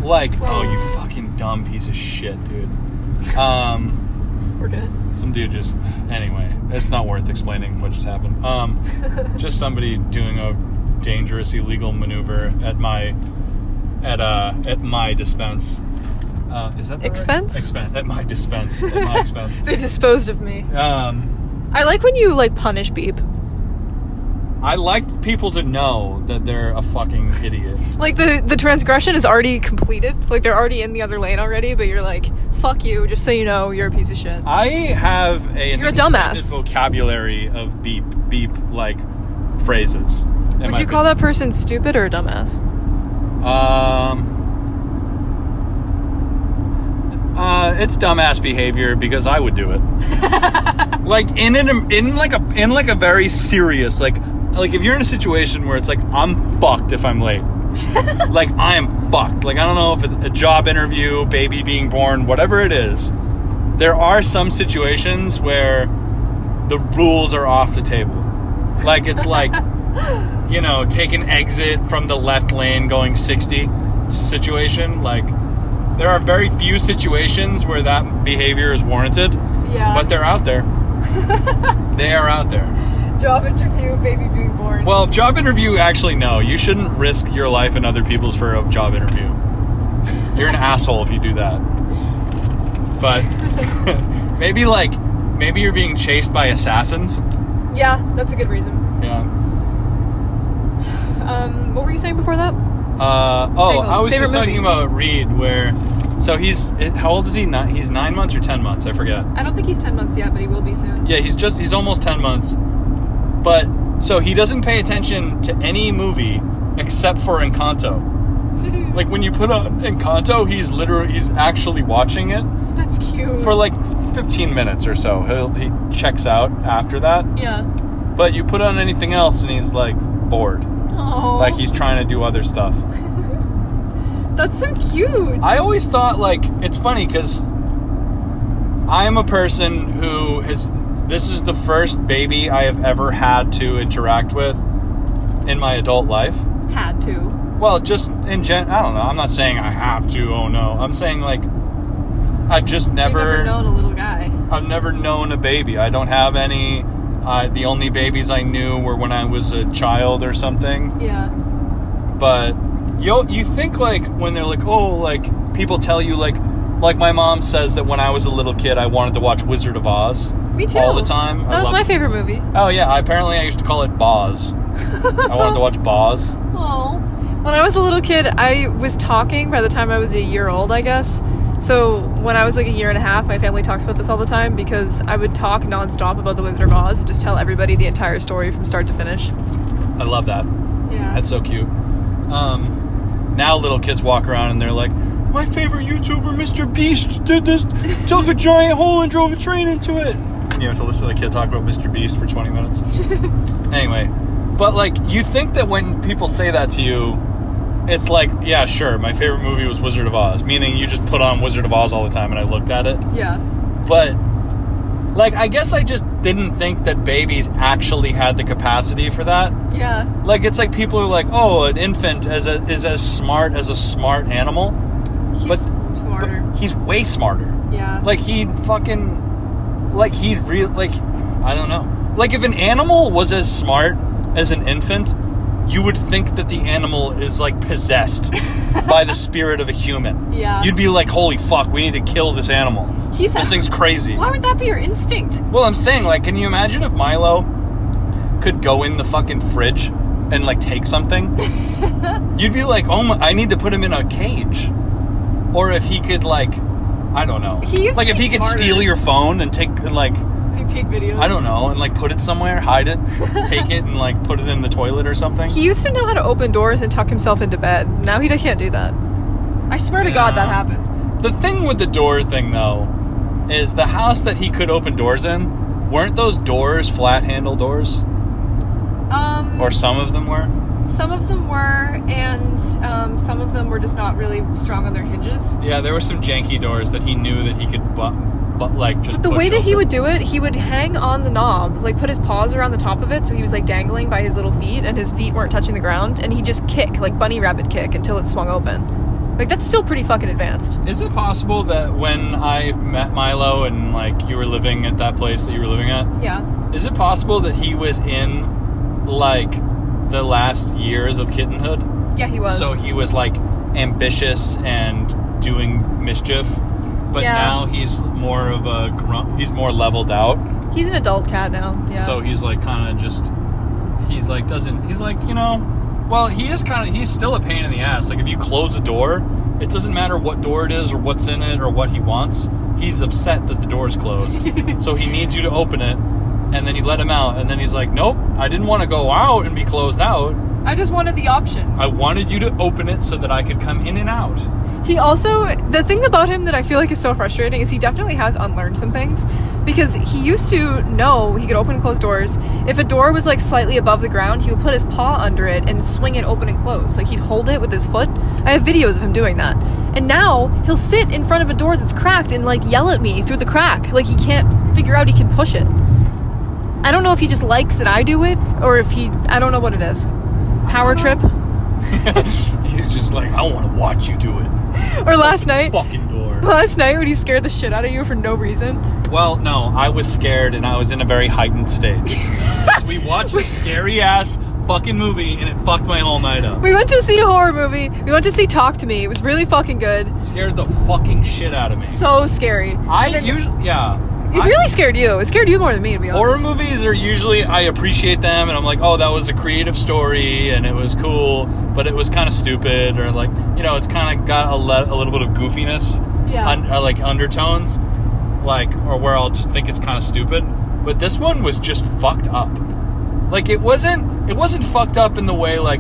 like, oh, you fucking dumb piece of shit, dude. We're good. Some dude just, anyway, it's not worth explaining what just happened. Just somebody doing a dangerous illegal maneuver at my dispense. Is that the Expense? Right? Expense. At my dispense. At my expense. They disposed of me. I like when you, like, punish Beep. I like people to know that they're a fucking idiot. Like, the transgression is already completed. Like, they're already in the other lane already, but you're like, fuck you, just so you know, you're a piece of shit. I have You're a dumbass. vocabulary of beep, like, phrases. Would you call that person stupid or a dumbass? It's dumbass behavior because I would do it. Like in a very serious, like if you're in a situation where it's like, I'm fucked if I'm late. Like, I am fucked. Like, I don't know if it's a job interview, baby being born, whatever it is. There are some situations where the rules are off the table. Like, it's like, you know, take an exit from the left lane going 60 situation. Like, there are very few situations where that behavior is warranted. Yeah. But they're out there. They are out there. Job interview, baby being born. Well, job interview, actually, no. You shouldn't risk your life and other people's for a job interview. You're an asshole if you do that. But maybe you're being chased by assassins. Yeah, that's a good reason. Yeah. What were you saying before that? I was Favorite just talking movie. about Reed, where... So how old is he? He's 9 months or 10 months? I forget. I don't think he's 10 months yet, but he will be soon. Yeah, he's almost 10 months. But, so he doesn't pay attention to any movie except for Encanto. Like, when you put on Encanto, he's actually watching it. That's cute. For like 15 minutes or so. He checks out after that. Yeah. But you put on anything else and he's like bored. Oh. Like he's trying to do other stuff. That's so cute. I always thought, like, it's funny because I'm a person who this is the first baby I have ever had to interact with in my adult life. Had to. Well, just I don't know. I'm not saying I have to. Oh no. I'm saying, like, I've just never known a little guy. I've never known a baby. I don't have any. The only babies I knew were when I was a child or something. Yeah. But you think like when they're like, oh, like people tell you like my mom says that when I was a little kid I wanted to watch Wizard of Oz. Me too. All the time. That was my favorite movie. Oh yeah, apparently I used to call it Boz. I wanted to watch Boz. Oh. When I was a little kid, I was talking by the time I was a year old, I guess. So when I was like a year and a half, my family talks about this all the time because I would talk nonstop about the Wizard of Oz and just tell everybody the entire story from start to finish. I love that. Yeah. That's so cute. Now little kids walk around and they're like, my favorite YouTuber, Mr. Beast, did this, dug a giant hole and drove a train into it. You have to listen to the kid talk about Mr. Beast for 20 minutes. Anyway, but like, you think that when people say that to you, it's like, yeah, sure, my favorite movie was Wizard of Oz, meaning you just put on Wizard of Oz all the time and I looked at it. Yeah. But, like, I guess I just didn't think that babies actually had the capacity for that. Yeah. Like, it's like people are like, oh, an infant is as smart as a smart animal. He's smarter. But he's way smarter. Yeah. Like, I don't know. Like, if an animal was as smart as an infant, you would think that the animal is, like, possessed by the spirit of a human. Yeah. You'd be like, holy fuck, we need to kill this animal. This thing's crazy. Why would that be your instinct? Well, I'm saying, like, can you imagine if Milo could go in the fucking fridge and, like, take something? You'd be like, oh my, I need to put him in a cage. Or if he could, like, I don't know. If he could steal your phone and take videos. I don't know, and like put it somewhere, hide it, take it and like put it in the toilet or something. He used to know how to open doors and tuck himself into bed. Now he can't do that. I swear to God that happened. The thing with the door thing though is the house that he could open doors in, weren't those doors flat handle doors? Or some of them were? Some of them were, and some of them were just not really strong on their hinges. Yeah, there were some janky doors that he knew that he could just the way that open. he would do it, he would hang on the knob, like put his paws around the top of it, so he was like dangling by his little feet, and his feet weren't touching the ground, and he'd just kick, like bunny rabbit kick, until it swung open. Like, that's still pretty fucking advanced. Is it possible that when I met Milo and like you were living at that place that you were living at? Yeah. Is it possible that he was in like the last years of kittenhood? Yeah, he was. So he was like ambitious and doing mischief. But now he's more of he's more leveled out. He's an adult cat now, yeah. So he's like kind of just, he's like, you know, well, he's still a pain in the ass. Like if you close a door, it doesn't matter what door it is or what's in it or what he wants. He's upset that the door is closed. So he needs you to open it, and then you let him out, and then he's like, nope, I didn't want to go out and be closed out. I just wanted the option. I wanted you to open it so that I could come in and out. He also, the thing about him that I feel like is so frustrating is he definitely has unlearned some things, because he used to know he could open and close doors. If a door was like slightly above the ground, he would put his paw under it and swing it open and close. Like he'd hold it with his foot. I have videos of him doing that. And now he'll sit in front of a door that's cracked and like yell at me through the crack. Like he can't figure out he can push it. I don't know if he just likes that I do it, or if I don't know what it is. Power trip? He's just like, I want to watch you do it. Or last night. Fucking door. Last night when he scared the shit out of you for no reason. Well, no, I was scared and I was in a very heightened stage. So we watched a scary ass fucking movie and it fucked my whole night up. We went to see a horror movie. We went to see Talk to Me. It was really fucking good. Scared the fucking shit out of me. So scary. It really scared you. It scared you more than me, to be honest. Horror movies are usually, I appreciate them, and I'm like, oh, that was a creative story, and it was cool, but it was kind of stupid, or like, you know, it's kind of got a little bit of goofiness, like undertones, like, or where I'll just think it's kind of stupid. But this one was just fucked up. Like, it wasn't fucked up in the way, like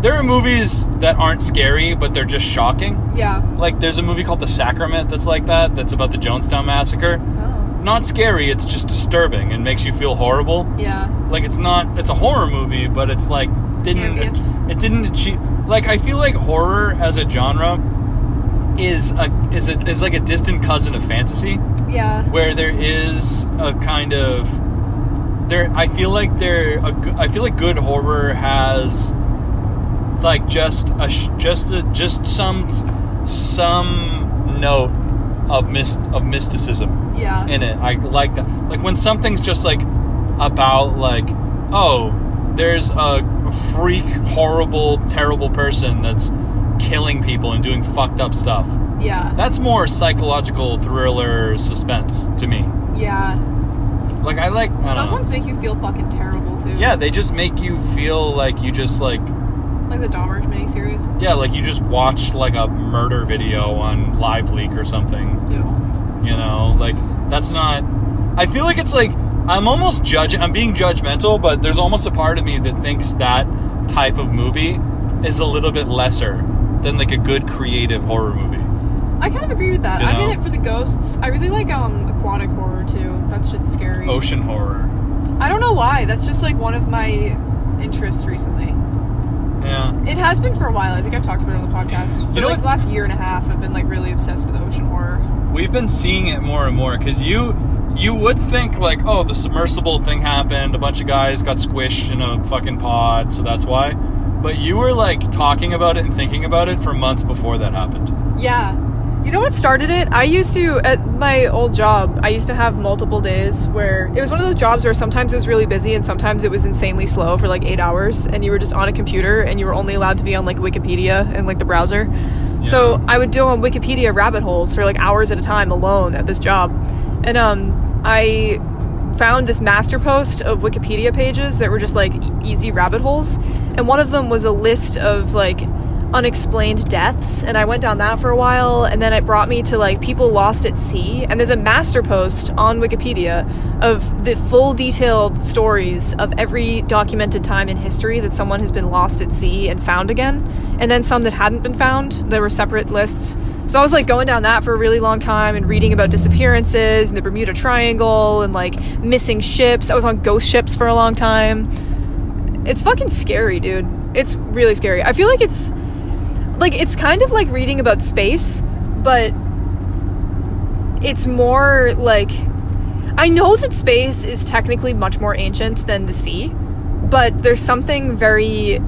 there are movies that aren't scary, but they're just shocking. Yeah. Like, there's a movie called The Sacrament that's like that, that's about the Jonestown Massacre. Oh. Not scary, it's just disturbing and makes you feel horrible. Yeah. Like, it's a horror movie, but it's like, it didn't achieve, like, I feel like horror as a genre is like a distant cousin of fantasy. Yeah. Where there is a kind of, I feel like good horror has like just some note of mysticism Yeah. in it. I like that. Like when something's just like about like, oh, there's a freak, horrible, terrible person that's killing people and doing fucked up stuff. Yeah. That's more psychological thriller suspense to me. Yeah. Like I don't Those know. ones make you feel fucking terrible too. Yeah, they just make you feel like you just like the Dahmer miniseries. yeah, like you just watched like a murder video on LiveLeak or something. Ew. You know, like that's not. I feel like it's like I'm being judgmental, but there's almost a part of me that thinks that type of movie is a little bit lesser than like a good creative horror movie. I kind of agree with that. You I'm know? in it for the ghosts. I really like aquatic horror too. That shit's scary. Ocean horror. I don't know why. That's just like one of my interests recently. Yeah. It has been for a while. I think I've talked about it on the podcast. But You know like what? the last year and a half, I've been like really obsessed with ocean horror. We've been seeing it more and more because you would think like, oh, the submersible thing happened, a bunch of guys got squished in a fucking pod, so that's why. But you were like talking about it and thinking about it for months before that happened. Yeah. You know what started it? I used to, at my old job, I used to have multiple days where it was one of those jobs where sometimes it was really busy and sometimes it was insanely slow for like 8 hours and you were just on a computer and you were only allowed to be on like Wikipedia and like the browser. Yeah. So I would go on Wikipedia rabbit holes for like hours at a time alone at this job. And I found this master post of Wikipedia pages that were just like easy rabbit holes. And one of them was a list of like unexplained deaths, and I went down that for a while, and then it brought me to like people lost at sea, and there's a master post on Wikipedia of the full detailed stories of every documented time in history that someone has been lost at sea and found again, and then some that hadn't been found. There were separate lists. So I was like going down that for a really long time and reading about disappearances and the Bermuda Triangle and like missing ships. I was on ghost ships for a long time. It's fucking scary, dude. It's really scary. I feel like it's kind of like reading about space, but it's more like, I know that space is technically much more ancient than the sea, but there's something very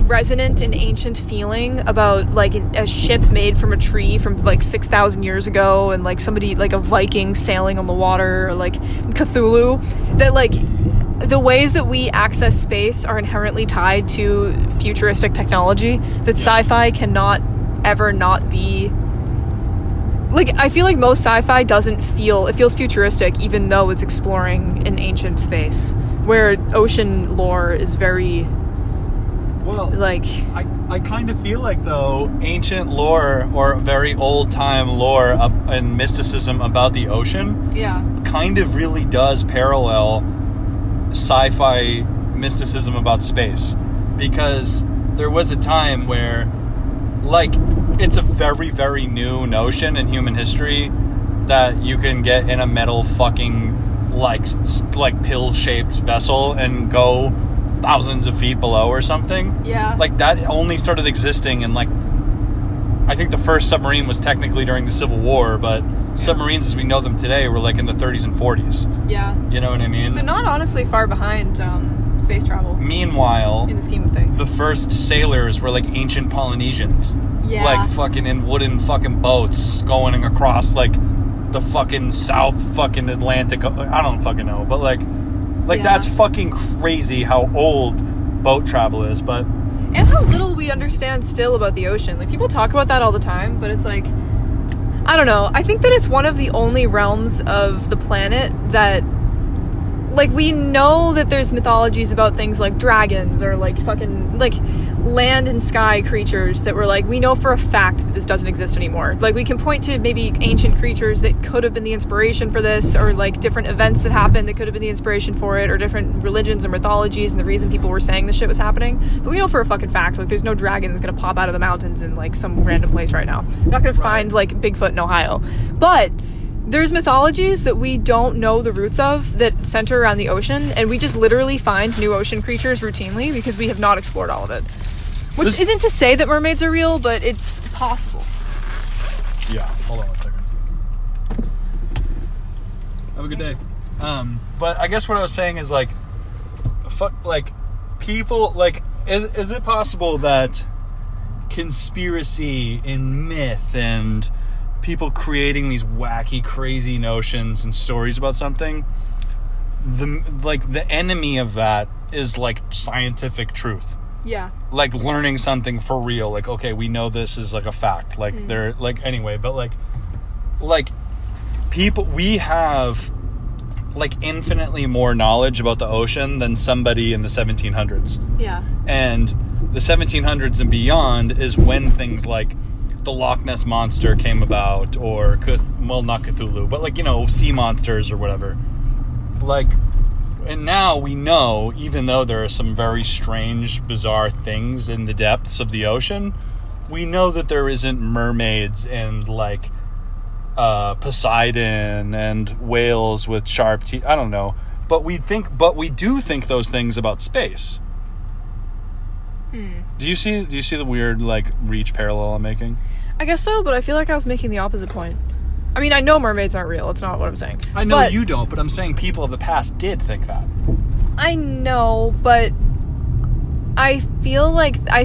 resonant and ancient feeling about like a ship made from a tree from like 6,000 years ago, and like somebody like a Viking sailing on the water, or like Cthulhu, that like the ways that we access space are inherently tied to futuristic technology that sci-fi cannot ever not be. Like, I feel like most sci-fi it feels futuristic even though it's exploring an ancient space, where ocean lore is very, Well, like... I kind of feel like, though, ancient lore or very old-time lore and mysticism about the ocean Yeah. kind of really does parallel sci-fi mysticism about space, because there was a time where, like, it's a very, very new notion in human history that you can get in a metal fucking like pill-shaped vessel and go thousands of feet below or something. Yeah. Like, that only started existing in, like, I think the first submarine was technically during the Civil War, but submarines as we know them today were like in the 30s and 40s. Yeah. You know what I mean? So not honestly far behind space travel Meanwhile, in the scheme of things. the first sailors were like ancient Polynesians. Yeah. Like fucking in wooden fucking boats going across like the fucking South fucking Atlantic. I don't fucking know, but like Yeah. that's fucking crazy how old boat travel is, but And how little we understand still about the ocean. Like, people talk about that all the time, but it's like, I don't know. I think that it's one of the only realms of the planet that, like, we know that there's mythologies about things like dragons or, like, fucking, like, land and sky creatures that were, like, we know for a fact that this doesn't exist anymore. Like, we can point to maybe ancient creatures that could have been the inspiration for this, or, like, different events that happened that could have been the inspiration for it, or different religions or mythologies and the reason people were saying this shit was happening. But we know for a fucking fact, like, there's no dragon that's gonna pop out of the mountains in, like, some random place right now. You're not gonna find, like, Bigfoot in Ohio. But there's mythologies that we don't know the roots of that center around the ocean, and we just literally find new ocean creatures routinely because we have not explored all of it. Which isn't to say that mermaids are real, but it's possible. yeah. Hold on 1 second. Have a good day. But I guess what I was saying is like, fuck, like people like, is it possible that conspiracy and myth and people creating these wacky, crazy notions and stories about something, the enemy of that is like scientific truth. Yeah. Like learning something for real. Like, okay, we know this is like a fact. Like they're like, anyway, but like people, we have like infinitely more knowledge about the ocean than somebody in the 1700s. Yeah. And the 1700s and beyond is when things like the Loch Ness Monster came about, or not Cthulhu, but like, you know, sea monsters or whatever. Like, and now we know, even though there are some very strange, bizarre things in the depths of the ocean, we know that there isn't mermaids and like Poseidon and whales with sharp teeth. I don't know, but we do think those things about space. Do you see the weird like reach parallel I'm making? I guess so, but I feel like I was making the opposite point. I mean, I know mermaids aren't real. It's not what I'm saying. I know you don't, but I'm saying people of the past did think that. I know, but I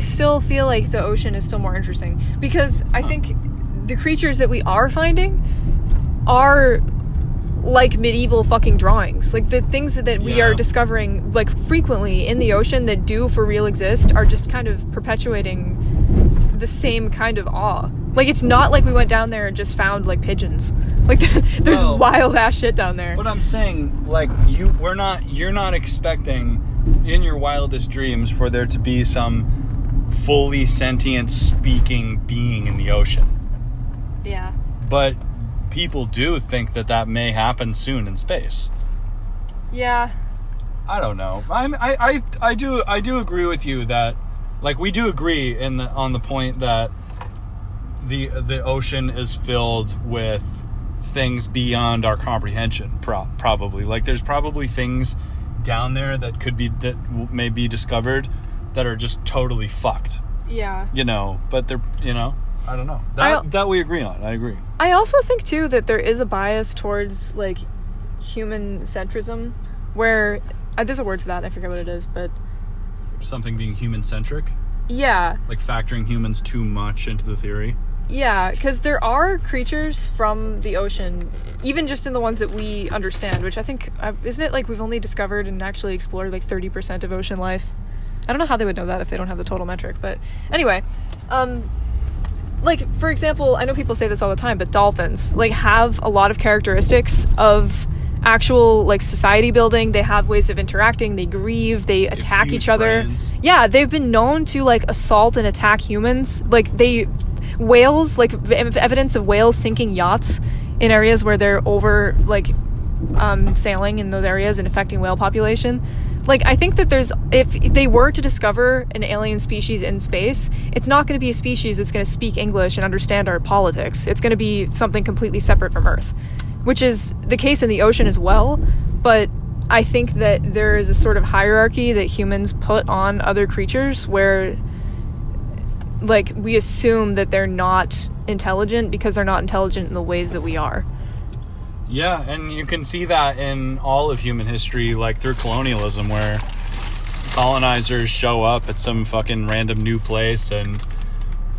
still feel like the ocean is still more interesting, because I think the creatures that we are finding are like medieval fucking drawings. Like the things that we are discovering like frequently in the ocean that do for real exist are just kind of perpetuating the same kind of awe. Like, it's not like we went down there and just found like pigeons. Like there's wild ass shit down there. But I'm saying, like, you're not expecting in your wildest dreams for there to be some fully sentient speaking being in the ocean. Yeah. But people do think that may happen soon in space. Yeah. I don't know. I do agree with you that, like, we do agree on the point that the ocean is filled with things beyond our comprehension. Probably, like, there's probably things down there that may be discovered that are just totally fucked. Yeah. You know, but they're, you know, I don't know. That we agree on. I agree. I also think too that there is a bias towards like human centrism, where there's a word for that. I forget what it is, but something being human centric. Yeah. Like factoring humans too much into the theory. Yeah, because there are creatures from the ocean, even just in the ones that we understand, which I think, isn't it like we've only discovered and actually explored like 30% of ocean life? I don't know how they would know that if they don't have the total metric, but anyway, like, for example, I know people say this all the time, but dolphins, like, have a lot of characteristics of actual, like, society building. They have ways of interacting, they grieve, they attack each other. Brains. Yeah, they've been known to, like, assault and attack humans. Like, whales, like, evidence of whales sinking yachts in areas where they're over, like, sailing in those areas and affecting whale population. Like, I think that if they were to discover an alien species in space, it's not going to be a species that's going to speak English and understand our politics. It's going to be something completely separate from Earth, which is the case in the ocean as well. But I think that there is a sort of hierarchy that humans put on other creatures where, like, we assume that they're not intelligent because they're not intelligent in the ways that we are. Yeah, and you can see that in all of human history, like through colonialism, where colonizers show up at some fucking random new place and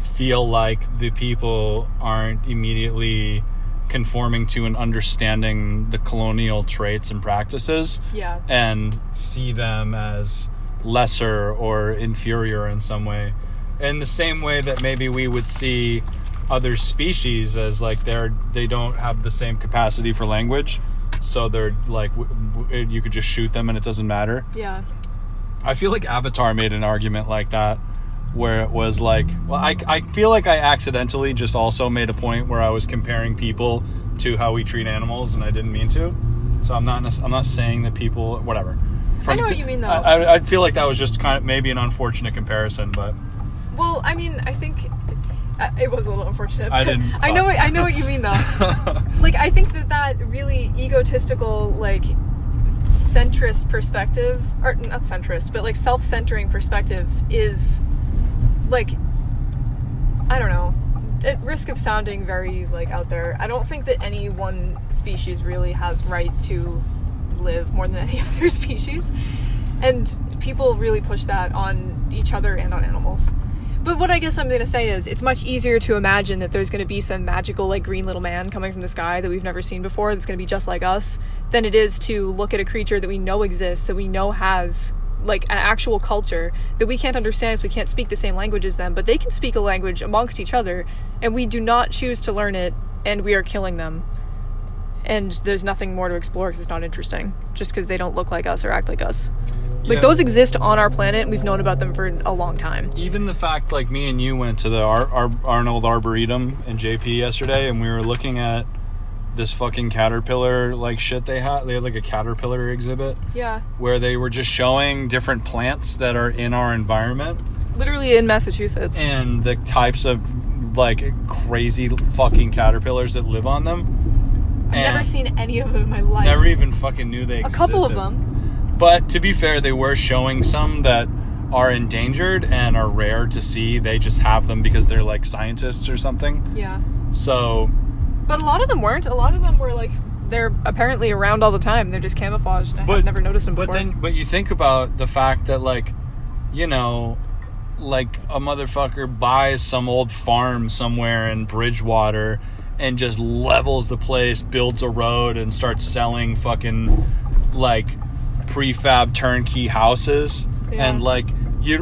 feel like the people aren't immediately conforming to and understanding the colonial traits and practices. Yeah. And see them as lesser or inferior in some way. In the same way that maybe we would see other species as like they don't have the same capacity for language, so they're like you could just shoot them and it doesn't matter. Yeah. I feel like Avatar made an argument like that, where it was like, well, I feel like I accidentally just also made a point where I was comparing people to how we treat animals, and I didn't mean to. So I'm not saying that people, whatever. I know what you mean, though. I feel like that was just kind of maybe an unfortunate comparison, but. Well, I mean, I think it was a little unfortunate. I didn't. I know what you mean, though. Like, I think that really egotistical, like, centrist perspective, or not centrist, but like self-centering perspective is, like, I don't know, at risk of sounding very like out there. I don't think that any one species really has right to live more than any other species, and people really push that on each other and on animals. But what I guess I'm going to say is it's much easier to imagine that there's going to be some magical, like, green little man coming from the sky that we've never seen before that's going to be just like us than it is to look at a creature that we know exists, that we know has, like, an actual culture that we can't understand as we can't speak the same language as them, but they can speak a language amongst each other, and we do not choose to learn it, and we are killing them. And there's nothing more to explore because it's not interesting, just because they don't look like us or act like us. Like, those exist on our planet, and we've known about them for a long time. Even the fact, like, me and you went to the Arnold Arboretum in JP yesterday, and we were looking at this fucking caterpillar, like, shit they had. They had, like, a caterpillar exhibit. Yeah. Where they were just showing different plants that are in our environment. Literally in Massachusetts. And the types of, like, crazy fucking caterpillars that live on them. I've never seen any of them in my life. Never even fucking knew they existed. A couple of them. But to be fair, they were showing some that are endangered and are rare to see. They just have them because they're, like, scientists or something. Yeah. So... But a lot of them weren't. A lot of them were, like, they're apparently around all the time. They're just camouflaged. I've never noticed them before. But you think about the fact that, like, you know, like, a motherfucker buys some old farm somewhere in Bridgewater and just levels the place, builds a road, and starts selling fucking, like, prefab turnkey houses. Yeah. And, like,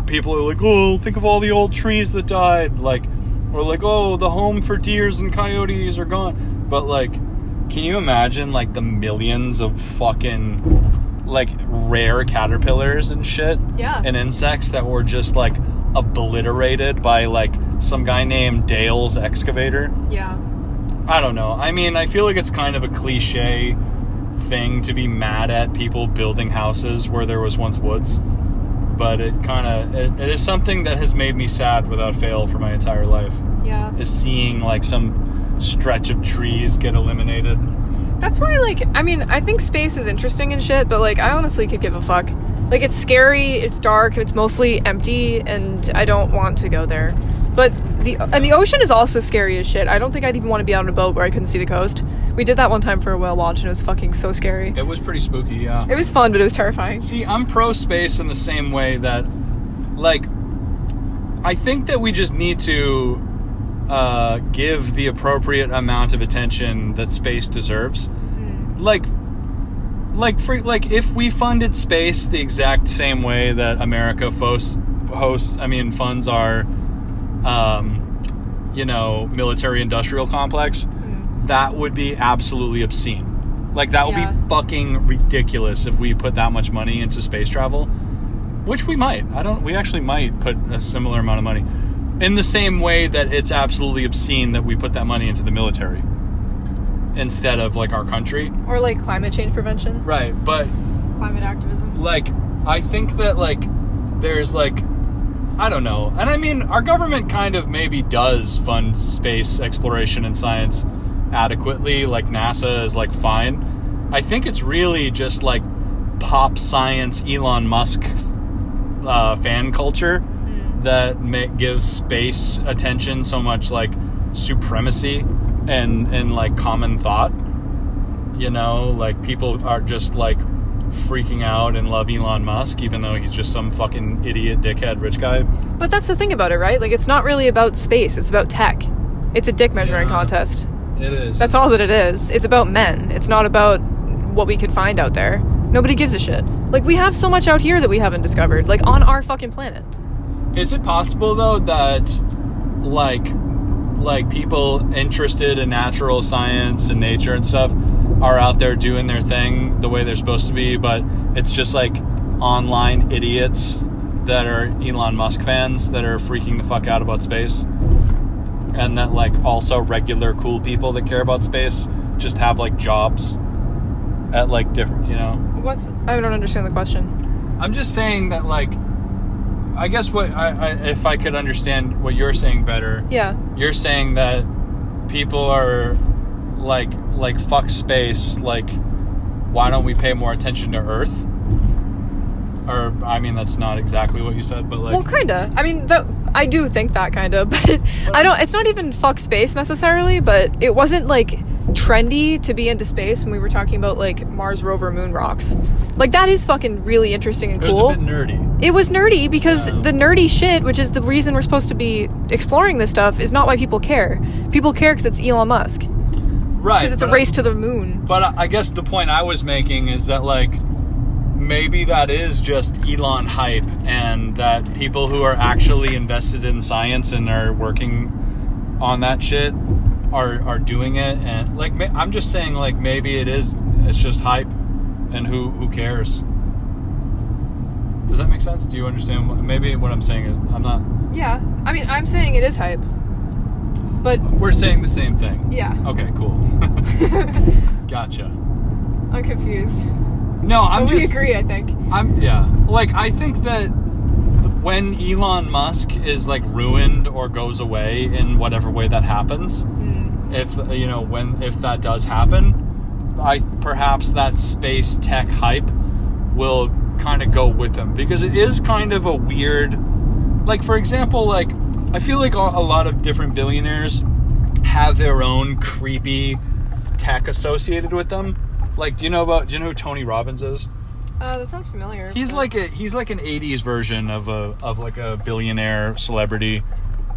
people are like, oh, think of all the old trees that died. Like, or like, oh, the home for deers and coyotes are gone. But, like, can you imagine, like, the millions of fucking, like, rare caterpillars and shit? Yeah. And insects that were just, like, obliterated by, like, some guy named Dale's excavator? Yeah. I don't know. I mean, I feel like it's kind of a cliche thing to be mad at people building houses where there was once woods. But it is something that has made me sad without fail for my entire life. Yeah. Is seeing, like, some stretch of trees get eliminated. That's why, like, I mean, I think space is interesting and shit, but, like, I honestly could give a fuck. Like, it's scary, it's dark, it's mostly empty, and I don't want to go there. But the ocean is also scary as shit. I don't think I'd even want to be out on a boat where I couldn't see the coast. We did that one time for a whale watch, and it was fucking so scary. It was pretty spooky, yeah. It was fun, but it was terrifying. See, I'm pro-space in the same way that, like, I think that we just need to give the appropriate amount of attention that space deserves. Like, if we funded space the exact same way that America funds our, you know, military-industrial complex, that would be absolutely obscene. Like, that would be fucking ridiculous if we put that much money into space travel, which we might. We actually might put a similar amount of money. In the same way that it's absolutely obscene that we put that money into the military instead of, like, our country. Or, like, climate change prevention. Right, but... Climate activism. Like, I think that, like, there's, like... I don't know. And I mean, our government kind of maybe does fund space exploration and science adequately. Like, NASA is, like, fine. I think it's really just, like, pop science Elon Musk fan culture that gives space attention so much, like, supremacy and like, common thought. You know, like, people are just, like, freaking out and love Elon Musk, even though he's just some fucking idiot, dickhead, rich guy. But that's the thing about it, right? Like, it's not really about space. It's about tech. It's a dick measuring contest. It is. That's all that it is. It's about men. It's not about what we could find out there. Nobody gives a shit. Like, we have so much out here that we haven't discovered. Like, on our fucking planet. Is it possible, though, that, like people interested in natural science and nature and stuff are out there doing their thing the way they're supposed to be, but it's just, like, online idiots that are Elon Musk fans that are freaking the fuck out about space? And that, like, also regular cool people that care about space just have, like, jobs at, like, different, you know? I don't understand the question. I'm just saying that, like, I guess what if I could understand what you're saying better. Yeah. You're saying that people are like fuck space, like, why don't we pay more attention to Earth? Or, I mean, that's not exactly what you said, but, like... Well, kinda. I mean, I do think that, kinda, but I don't... It's not even fuck space, necessarily, but it wasn't, like, trendy to be into space when we were talking about like Mars rover moon rocks. Like that is fucking really interesting and cool. It was a bit nerdy. It was nerdy because the nerdy shit, which is the reason we're supposed to be exploring this stuff, is not why people care. People care because it's Elon Musk. Right. Because it's a race to the moon. But I guess the point I was making is that, like, maybe that is just Elon hype, and that people who are actually invested in science and are working on that shit are doing it. And, like, I'm just saying, like, maybe it's just hype, and who cares? Does that make sense? Do you understand? Maybe what I'm saying is I'm not... Yeah. I mean, I'm saying it is hype. But we're saying the same thing. Yeah. Okay, cool. Gotcha. I'm confused. No, but we agree, I think. Like, I think that when Elon Musk is, like, ruined or goes away in whatever way that happens, if that does happen, perhaps that space tech hype will kind of go with him, because it is kind of a weird, like, for example, like, I feel like a lot of different billionaires have their own creepy tech associated with them. Like, do you know who Tony Robbins is? That sounds familiar. He's like an 80s version of like a billionaire celebrity,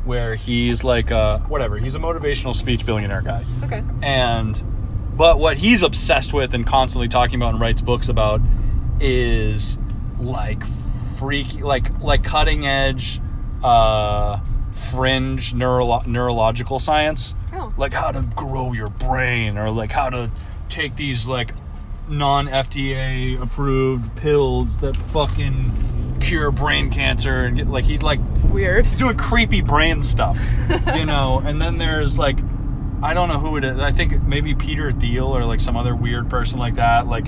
where he's like he's a motivational speech billionaire guy. Okay. But what he's obsessed with and constantly talking about and writes books about is like freaky, like cutting edge fringe neurological science. Oh. Like how to grow your brain, or like how to take these like non-FDA approved pills that fucking cure brain cancer, and he's like weird. He's doing creepy brain stuff, and then there's like, I don't know who it is. I think maybe Peter Thiel or like some other weird person like that, like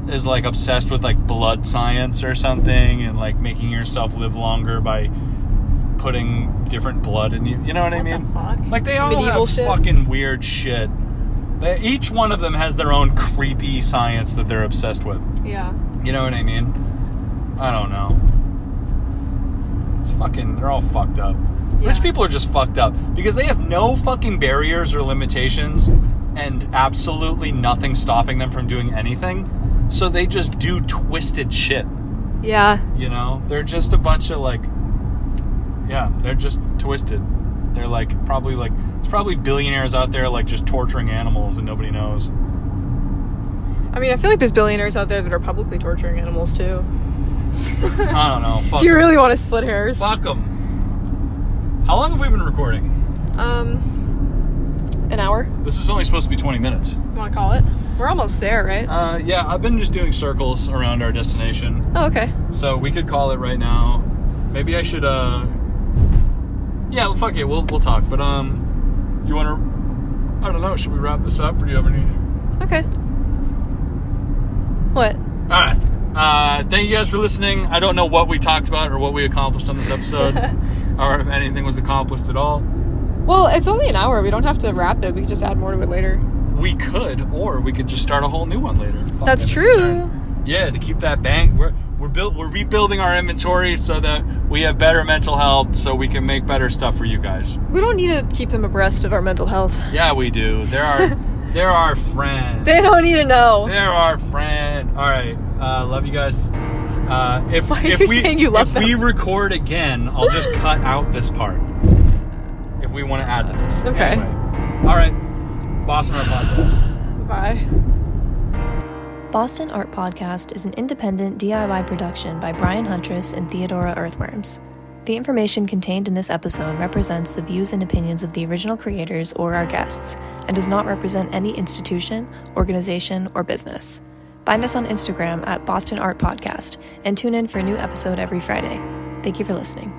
is like obsessed with like blood science or something, and like making yourself live longer by putting different blood in you. You know what I mean? The fuck? Like they all Medieval have shit? Fucking weird shit. Each one of them has their own creepy science that they're obsessed with. Yeah. You know what I mean? I don't know. They're all fucked up. Yeah. Rich people are just fucked up because they have no fucking barriers or limitations and absolutely nothing stopping them from doing anything. So they just do twisted shit. Yeah. They're just a bunch of they're just twisted. They're there's probably billionaires out there like just torturing animals and nobody knows. I mean, I feel like there's billionaires out there that are publicly torturing animals too. I don't know. Fuck if you really want to split hairs. Fuck them. How long have we been recording? An hour. This is only supposed to be 20 minutes. You want to call it? We're almost there, right? Yeah, I've been just doing circles around our destination. Oh, okay. So we could call it right now. Maybe I should, yeah, fuck it, we'll talk. But, you want to, I don't know, should we wrap this up, or do you have any? Okay. What? Alright. Thank you guys for listening. I don't know what we talked about or what we accomplished on this episode, or if anything was accomplished at all. Well, it's only an hour. We don't have to wrap it. We can just add more to it later. We could, or we could just start a whole new one later. That's true. Yeah, to keep that bank. We're rebuilding our inventory so that we have better mental health, so we can make better stuff for you guys. We don't need to keep them abreast of our mental health. Yeah, we do. They're our friends. They don't need to know. They're our friend. All right, love you guys. If we record again, I'll just cut out this part. If we want to add to this. Okay. Anyway. All right. Boston Art Podcast. Bye. Boston Art Podcast is an independent DIY production by Brian Huntress and Theodora Earthworms. The information contained in this episode represents the views and opinions of the original creators or our guests, and does not represent any institution, organization, or business. Find us on Instagram at Boston Art Podcast, and tune in for a new episode every Friday. Thank you for listening.